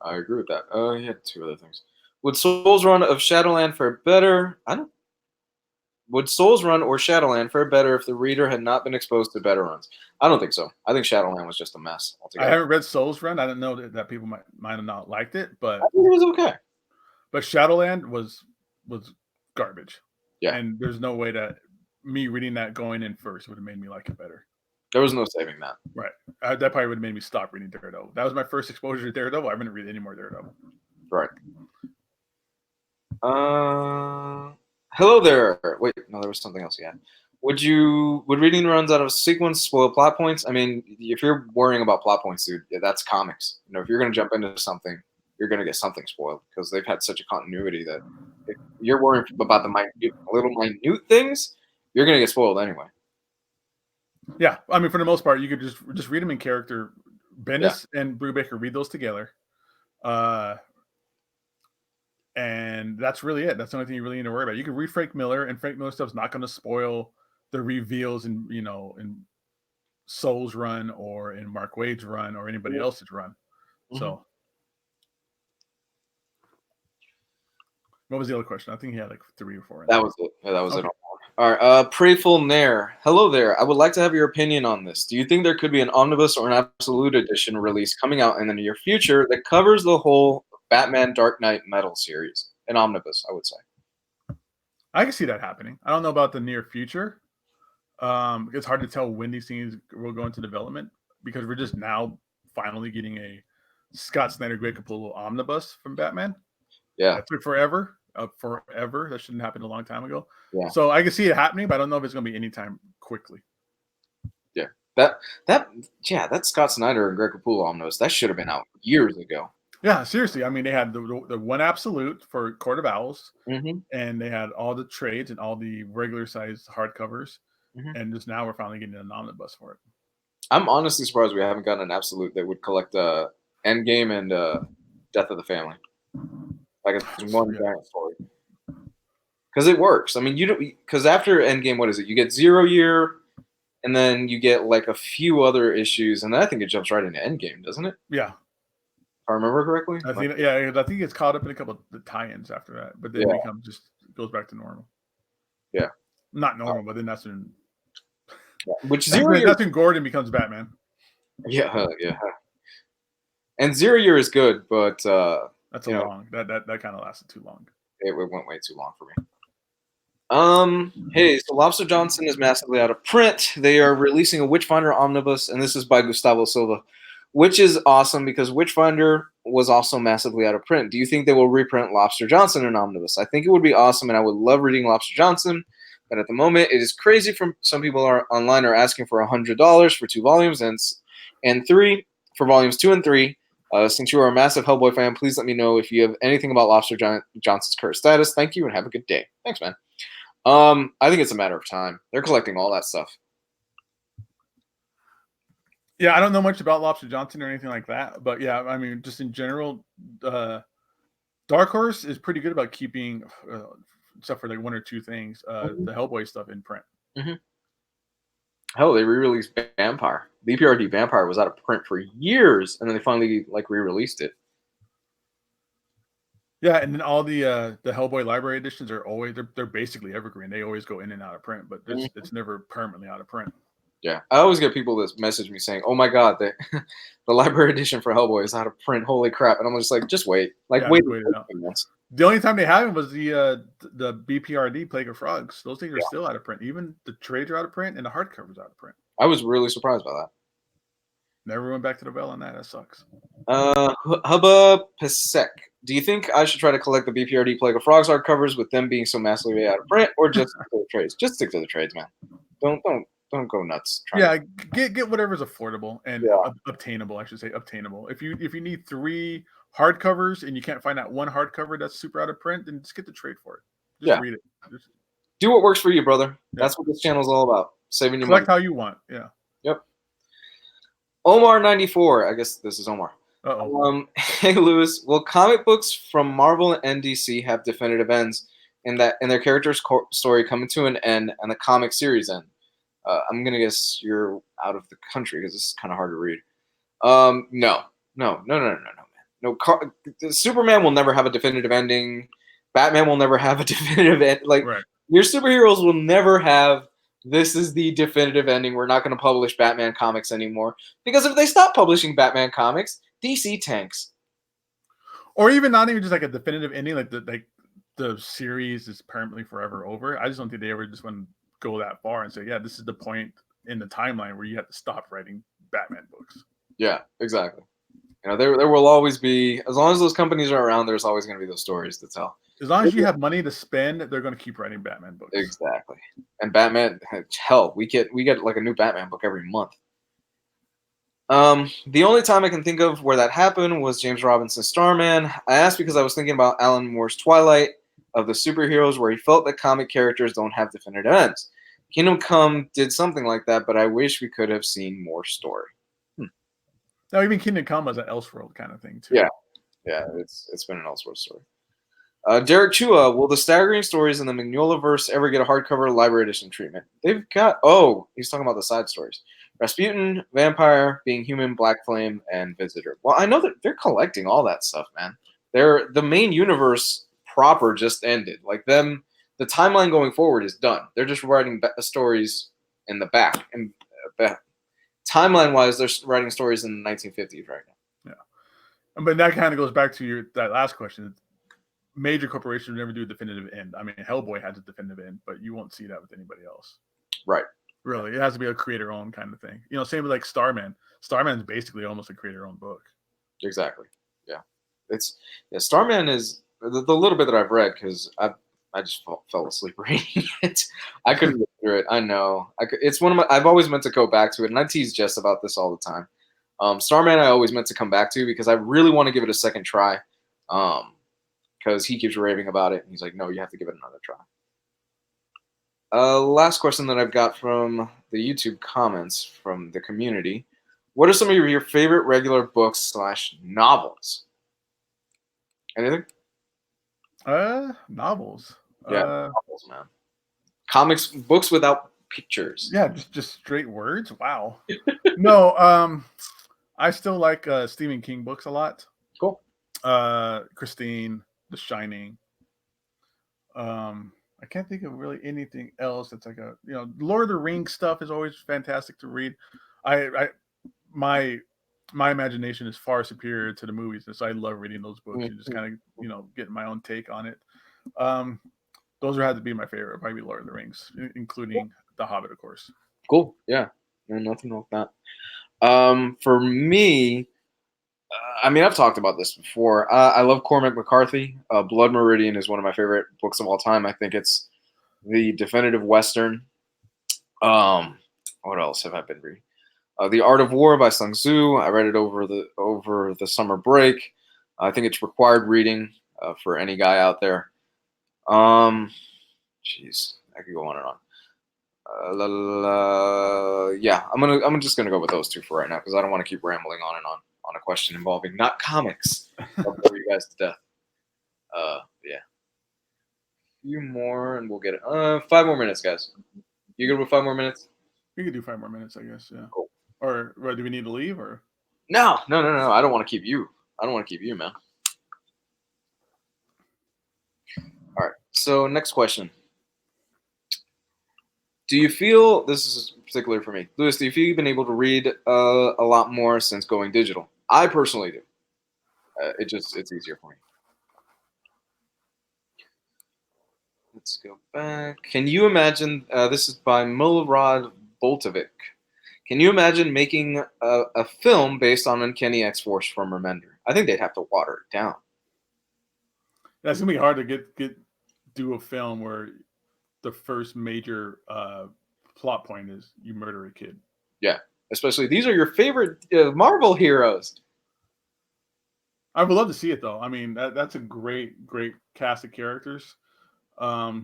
I agree with that. He had 2 other things. Would Soul's Run of Shadowland fare better? Would Soul's Run or Shadowland fare better if the reader had not been exposed to better runs? I don't think so. I think Shadowland was just a mess altogether. I haven't read Soul's Run. I don't know that people might have not liked it, but I think it was okay. But Shadowland was garbage. Yeah. And there's no way that me reading that going in first would have made me like it better. There was no saving that. Right. That probably would have made me stop reading Daredevil. That was my first exposure to Daredevil. I wouldn't read any more Daredevil. Right. Hello there. Wait, no, there was something else. Yeah. Would reading runs out of sequence spoil plot points? I mean, if you're worrying about plot points, dude, that's comics. If you're going to jump into something, you're going to get something spoiled because they've had such a continuity that if you're worrying about the little minute things, you're going to get spoiled anyway. Yeah. I mean, for the most part, you could just read them in character. Bendis and Brubaker, read those together. And that's really it. That's the only thing you really need to worry about. You can read Frank Miller, and Frank Miller stuff's not going to spoil the reveals in in Soul's run or in Mark Waid's run or anybody else's run. So, what was the other question? I think he had like 3 or 4. That was it. Yeah, that was it. All right. Prayful Nair. Hello there. I would like to have your opinion on this. Do you think there could be an omnibus or an absolute edition release coming out in the near future that covers the whole Batman Dark Knight Metal series? An omnibus, I would say. I can see that happening. I don't know about the near future. It's hard to tell when these things will go into development because we're just now finally getting a Scott Snyder Greg Capullo omnibus from Batman. Yeah. That took forever. Forever. That shouldn't happen a long time ago. Yeah. So I can see it happening, but I don't know if it's going to be anytime quickly. Yeah. That Scott Snyder and Greg Capullo omnibus, that should have been out years ago. Yeah, seriously. I mean, they had the one absolute for Court of Owls, and they had all the trades and all the regular sized hardcovers, and just now we're finally getting an omnibus for it. I'm honestly surprised we haven't gotten an absolute that would collect Endgame and Death of the Family. Like it's one giant story. Because it works. I mean, because after Endgame, what is it? You get 0 Year, and then you get like a few other issues, and then I think it jumps right into Endgame, doesn't it? Yeah. If I remember correctly. I think it gets caught up in a couple of the tie-ins after that, but then it goes back to normal. Yeah. Not normal, but then that's when. Yeah. Which that's when Gordon becomes Batman. Yeah, yeah. And 0 Year is good, but that's long. That kind of lasted too long. It went way too long for me. Hey, so Lobster Johnson is massively out of print. They are releasing a Witchfinder omnibus, and this is by Gustavo Silva, which is awesome because Witchfinder was also massively out of print. Do you think they will reprint Lobster Johnson in omnibus? I think it would be awesome, and I would love reading Lobster Johnson. But at the moment, it is crazy. From some people online are asking for $100 for 2 volumes and 3 for volumes 2 and 3. Since you are a massive Hellboy fan, please let me know if you have anything about Lobster Johnson's current status. Thank you and have a good day. Thanks, man. I think it's a matter of time. They're collecting all that stuff. Yeah, I don't know much about Lobster Johnson or anything like that, but yeah, I mean, just in general, Dark Horse is pretty good about keeping, except for like 1 or 2 things, the Hellboy stuff in print. Hell, they re-released Vampire. BPRD Vampire was out of print for years, and then they finally re-released it. Yeah, and then all the Hellboy library editions are always they're basically evergreen. They always go in and out of print, but it's never permanently out of print. Yeah, I always get people that message me saying, "Oh my God, the library edition for Hellboy is out of print. Holy crap!" And I'm just like, "Just wait, wait it out." The only time they have it was the BPRD Plague of Frogs. Those things are still out of print. Even the trades are out of print, and the hardcover's out of print. I was really surprised by that. Never went back to the bell on that. That sucks. Hubba Pesek. Do you think I should try to collect the BPRD Plague of Frogs hardcovers with them being so massively out of print, or just stick to the trades? Just stick to the trades, man. Don't go nuts. Get whatever's affordable and obtainable. I should say obtainable. If you need 3 hardcovers and you can't find that one hardcover that's super out of print, then just get the trade for it. Just read it. Do what works for you, brother. Yeah. That's what this channel is all about. Saving your money. Collect how you want. Yeah. Yep. Omar94. I guess this is Omar. Hey Lewis, will comic books from Marvel and DC have definitive ends in their character's story coming to an end and the comic series end? I'm gonna guess you're out of the country because this is kind of hard to read. No, man. Superman will never have a definitive ending. Batman will never have a definitive end. Your superheroes will never have. This is the definitive ending. We're not going to publish Batman comics anymore because if they stop publishing Batman comics, DC tanks. Or even not even just like a definitive ending, like the series is permanently forever over. I just don't think they ever just want to go that far and say, yeah, this is the point in the timeline where you have to stop writing Batman books. Yeah, exactly. There will always be, as long as those companies are around, there's always going to be those stories to tell. As long as you have money to spend, they're going to keep writing Batman books. Exactly. And Batman, hell, we get like a new Batman book every month. The only time I can think of where that happened was James Robinson's Starman. I asked because I was thinking about Alan Moore's Twilight of the superheroes, where he felt that comic characters don't have definitive ends. Kingdom Come did something like that, but I wish we could have seen more story. No, even Kingdom Come was an Elseworld kind of thing too. Yeah, it's been an Elseworld story. Derek Chua, will the staggering stories in the Mignola-verse ever get a hardcover library edition treatment? They've got, he's talking about the side stories. Rasputin, Vampire, Being Human, Black Flame, and Visitor. Well, I know that they're collecting all that stuff, man. The main universe proper just ended. Like the timeline going forward is done. They're just writing stories in the back. And timeline-wise, they're writing stories in the 1950s right now. Yeah. But that kind of goes back to that last question. Major corporations never do a definitive end. I mean, Hellboy has a definitive end, but you won't see that with anybody else. Right. Really, it has to be a creator-owned kind of thing. Same with like Starman. Starman is basically almost a creator-owned book. Exactly. Yeah. Starman is the little bit that I've read, because I just fell asleep reading it. I couldn't get through it. I know. It's one of my. I've always meant to go back to it, and I tease Jess about this all the time. Starman, I always meant to come back to because I really want to give it a second try. Because he keeps raving about it, and he's like, "No, you have to give it another try." Last question that I've got from the YouTube comments from the community: what are some of your favorite regular books / novels? Anything? Novels. Yeah, novels, man. Comics, books without pictures. Yeah, just straight words. Wow. No, I still like Stephen King books a lot. Cool. Christine, The Shining. I can't think of really anything else that's like Lord of the Rings stuff is always fantastic to read. My imagination is far superior to the movies, and so I love reading those books and just kind of getting my own take on it. Those would have to be my favorite, probably Lord of the Rings, including The Hobbit, of course. Cool. Yeah. Nothing wrong with that. For me, I mean, I've talked about this before. I love Cormac McCarthy. Blood Meridian is one of my favorite books of all time. I think it's the definitive Western. What else have I been reading? The Art of War by Sun Tzu. I read it over the summer break. I think it's required reading for any guy out there. Jeez, I could go on and on. Yeah, I'm just gonna go with those two for right now because I don't want to keep rambling on and on a question involving not comics. I'll bore you guys to death. Yeah. A few more and we'll get it. 5 more minutes, guys. You good with 5 more minutes? We could do 5 more minutes, I guess. Yeah. Cool. Or do we need to leave? Or no. I don't want to keep you. Man. All right. So next question. Do you feel, this is particular for me, Lewis, do you feel you've been able to read a lot more since going digital? I personally do. It's easier for me. Let's go back. Can you imagine, this is by Milorad Boltovic. Can you imagine making a film based on Uncanny X-Force from Remender? I think they'd have to water it down. That's going to be hard to do a film where the first major plot point is you murder a kid. Yeah, especially these are your favorite Marvel heroes. I would love to see it though. I mean, that's a great cast of characters. I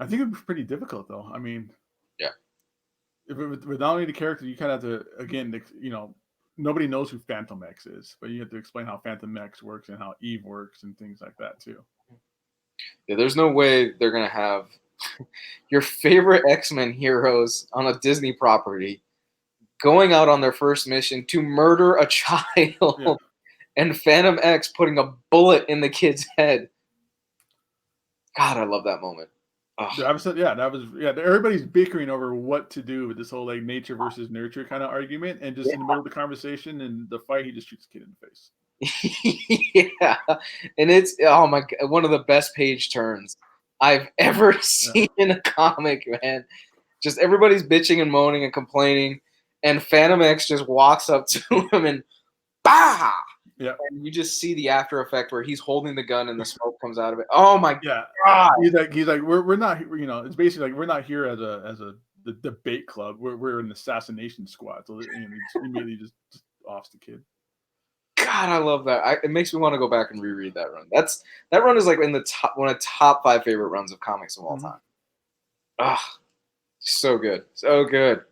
think it'd be pretty difficult though. I mean, yeah. If with not only the character, you kind of have to again, nobody knows who Phantom X is, but you have to explain how Phantom X works and how Eve works and things like that too. Yeah, there's no way they're gonna have your favorite X-Men heroes on a Disney property going out on their first mission to murder a child, and Phantom X putting a bullet in the kid's head. God, I love that moment. Everybody's bickering over what to do with this whole like nature versus nurture kind of argument, and just in the middle of the conversation and the fight, he just shoots the kid in the face. Yeah, and it's my God, one of the best page turns I've ever seen in a comic, man. Just everybody's bitching and moaning and complaining, and Phantom X just walks up to him and bah! Yeah, and you just see the after effect where he's holding the gun and the smoke comes out of it. Oh my God! He's like we're not, it's basically like we're not here as the debate club. We're an assassination squad. So he immediately just offs the kid. God, I love that. It makes me want to go back and reread that run. That run is like in the one of the top 5 favorite runs of comics of all time. So good, so good.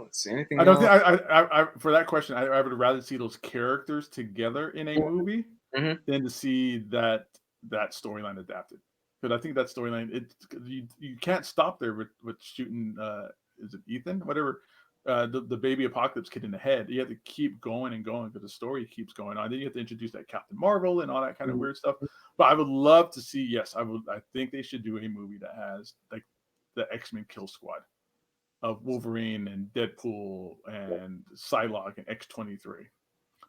Let's see anything. I don't else? think I for that question, I would rather see those characters together in a movie than to see that storyline adapted. Because I think that storyline, you can't stop there with shooting. Is it Ethan? Whatever. The baby apocalypse kid in the head. You have to keep going and going because the story keeps going on. Then you have to introduce that Captain Marvel and all that kind of weird stuff. But I would love to see. Yes, I would. I think they should do a movie that has like the X-Men Kill Squad of Wolverine and Deadpool and Psylocke and X-23,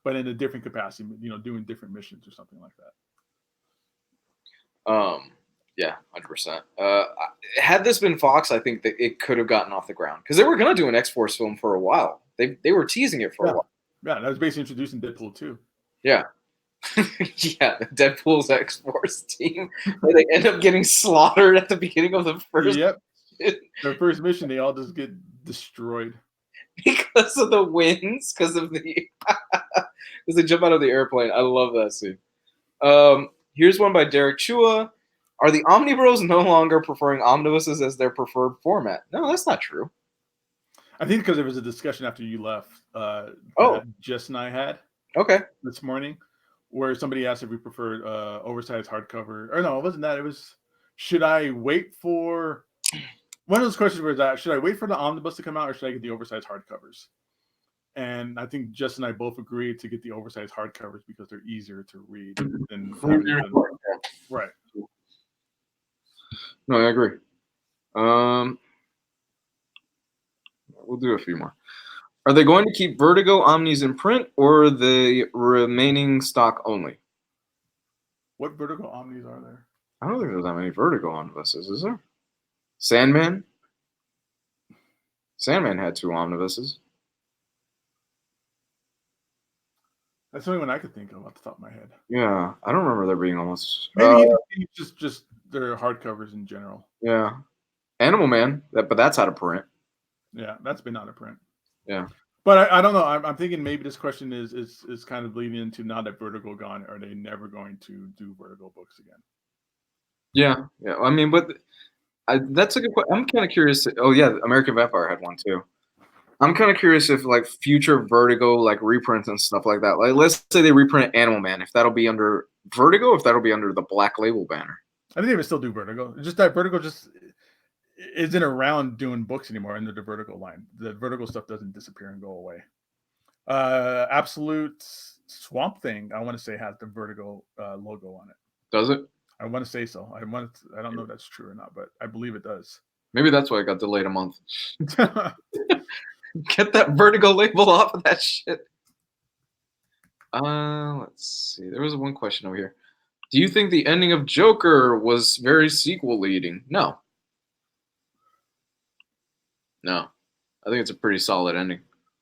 but in a different capacity, doing different missions or something like that. Yeah, 100%. Had this been Fox, I think that it could have gotten off the ground because they were going to do an X-Force film for a while. They were teasing it for a while. Yeah, that was basically introducing Deadpool too. Yeah. Yeah, Deadpool's X-Force team, where they end up getting slaughtered at the beginning of the first. Yep. Their first mission, they all just get destroyed because of the winds, because they jump out of the airplane. I love that scene. Here's one by Derek Chua. Are the Omnibros no longer preferring omnibuses as their preferred format? No, that's not true. I think because there was a discussion after you left that Jess and I had this morning where somebody asked if we preferred oversized hardcover. Or no, it wasn't that. It was, should I wait for... One of those questions was that, should I wait for the omnibus to come out or should I get the oversized hardcovers? And I think Jess and I both agreed to get the oversized hardcovers because they're easier to read than right. No, I agree. We'll do a few more. Are they going to keep Vertigo Omnis in print or the remaining stock only? What Vertigo Omnis are there? I don't think there's that many Vertigo omnibuses, is there? Sandman had 2 omnibuses. That's the only one I could think of off the top of my head. Yeah, I don't remember there being almost. Maybe just their hardcovers in general. Yeah, Animal Man, but that's out of print. Yeah, that's been out of print. Yeah, but I don't know. I'm thinking maybe this question is kind of leading into, now that Vertigo gone, are they never going to do Vertigo books again? Yeah. I mean, but that's a good question. I'm kind of curious. Oh yeah, American Vampire had one too. I'm kind of curious if like future Vertigo like reprints and stuff like that. Like, let's say they reprint Animal Man, if that'll be under Vertigo, if that'll be under the Black Label banner. I think they would still do Vertigo. Just that Vertigo just isn't around doing books anymore under the Vertigo line. The Vertigo stuff doesn't disappear and go away. Absolute Swamp Thing, I want to say, has the Vertigo logo on it. Does it? I want to say so. I don't know if that's true or not, but I believe it does. Maybe that's why it got delayed a month. Get that Vertigo label off of that shit. Let's see. There was one question over here. Do you think the ending of Joker was very sequel leading? No. I think it's a pretty solid ending.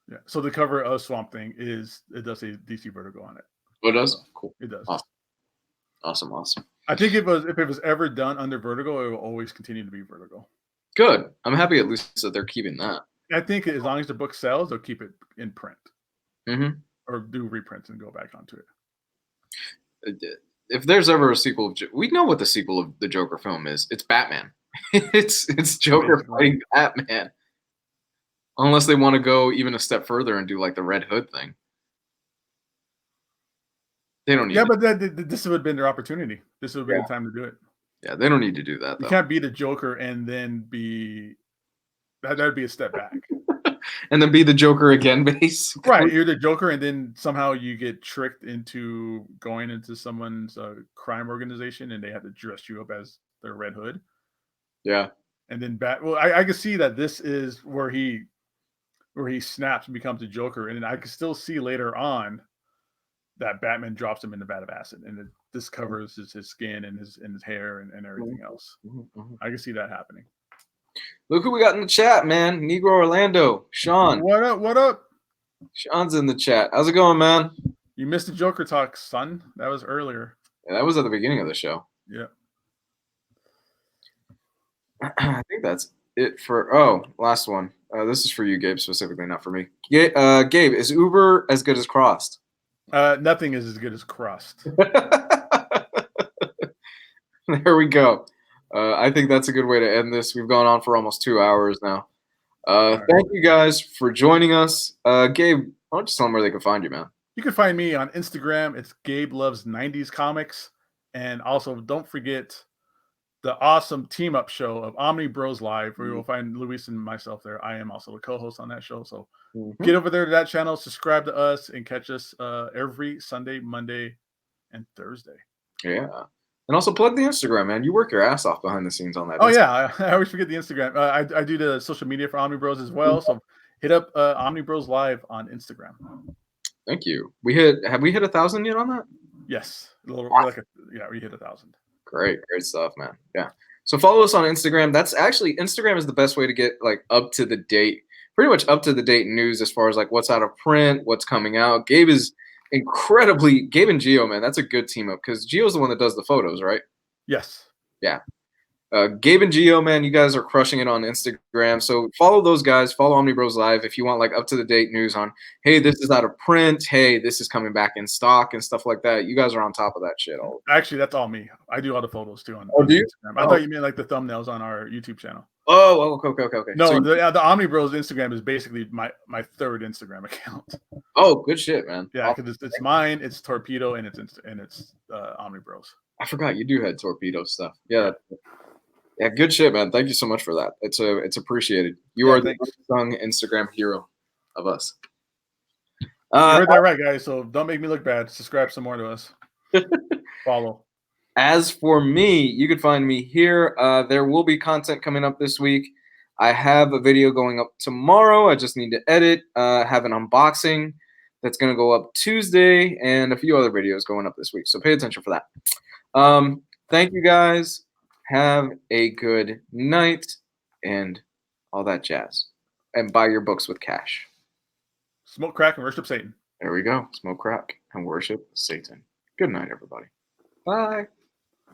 Yeah. So the cover of Swamp Thing it does say DC Vertigo on it. Oh, it does? Cool. It does. Awesome. I think if it was ever done under Vertigo, it will always continue to be Vertigo. Good. I'm happy at least that they're keeping that. I think as long as the book sells, they'll keep it in print. Mm-hmm. Or do reprints and go back onto it. If there's ever a sequel, we know what the sequel of the Joker film is. It's Batman. it's Joker fighting Batman. Unless they want to go even a step further and do like the Red Hood thing. They don't need but this would have been their opportunity. This would have been the time to do it. Yeah, they don't need to do that, though. You can't be the Joker and then be... That would be a step back. And then be the Joker again, basically. Right, you're the Joker, and then somehow you get tricked into going into someone's crime organization, and they have to dress you up as their Red Hood. Yeah. And then I can see that this is where he snaps and becomes a Joker, and then I can still see later on that Batman drops him in the vat of acid, and this covers his skin and his hair and everything else. Mm-hmm. I can see that happening. Look who we got in the chat, man. Negro Orlando. Sean. What up? Sean's in the chat. How's it going, man? You missed the Joker talk, son. That was earlier. Yeah, that was at the beginning of the show. Yeah. I think that's it for... last one. This is for you, Gabe, specifically, not for me. Gabe, is Uber as good as Crossed? Nothing is as good as Crossed. There we go. I think that's a good way to end this. We've gone on for almost 2 hours now. Thank you guys for joining us. Gabe, why don't you tell them where they can find you, man? You can find me on Instagram. It's Gabe Loves 90s Comics. And also, don't forget the awesome team up show of Omni Bros Live, where you will find Luis and myself there. I am also the co-host on that show. So get over there to that channel, subscribe to us, and catch us every Sunday, Monday, and Thursday. Yeah. And also plug the Instagram, man. You work your ass off behind the scenes on that. Oh, yeah. I always forget the Instagram. I do the social media for Omni Bros as well. So hit up Omni Bros Live on Instagram. Thank you. Have we hit 1,000 yet on that? Yes. We hit 1,000. Great stuff, man. Yeah. So follow us on Instagram. Instagram is the best way to get like up to the date, pretty much up to the date news as far as like what's out of print, what's coming out. Gabe and Gio, man, that's a good team up because Gio's the one that does the photos, right? Yes. Yeah. Gabe and Gio, man, you guys are crushing it on Instagram. So follow those guys. Follow Omni Bros Live if you want like up to the date news on, hey, this is out of print. Hey, this is coming back in stock and stuff like that. You guys are on top of that shit. Actually, that's all me. I do all the photos too on do you? Instagram. I thought you meant like the thumbnails on our YouTube channel. Oh, okay. No, the Omni Bros Instagram is basically my third Instagram account. Oh, good shit, man. Yeah, because it's mine, it's Torpedo, and it's Omni Bros. I forgot you do have Torpedo stuff. Yeah. Yeah, good shit, man. Thank you so much for that. It's appreciated. You are the unsung Instagram hero of us. You heard that right, guys. So don't make me look bad. Subscribe some more to us. Follow. As for me, you can find me here. There will be content coming up this week. I have a video going up tomorrow. I just need to edit. Have an unboxing that's going to go up Tuesday, and a few other videos going up this week. So pay attention for that. Thank you, guys. Have a good night and all that jazz. And buy your books with cash. Smoke crack and worship Satan. There we go. Smoke crack and worship Satan. Good night, everybody. Bye.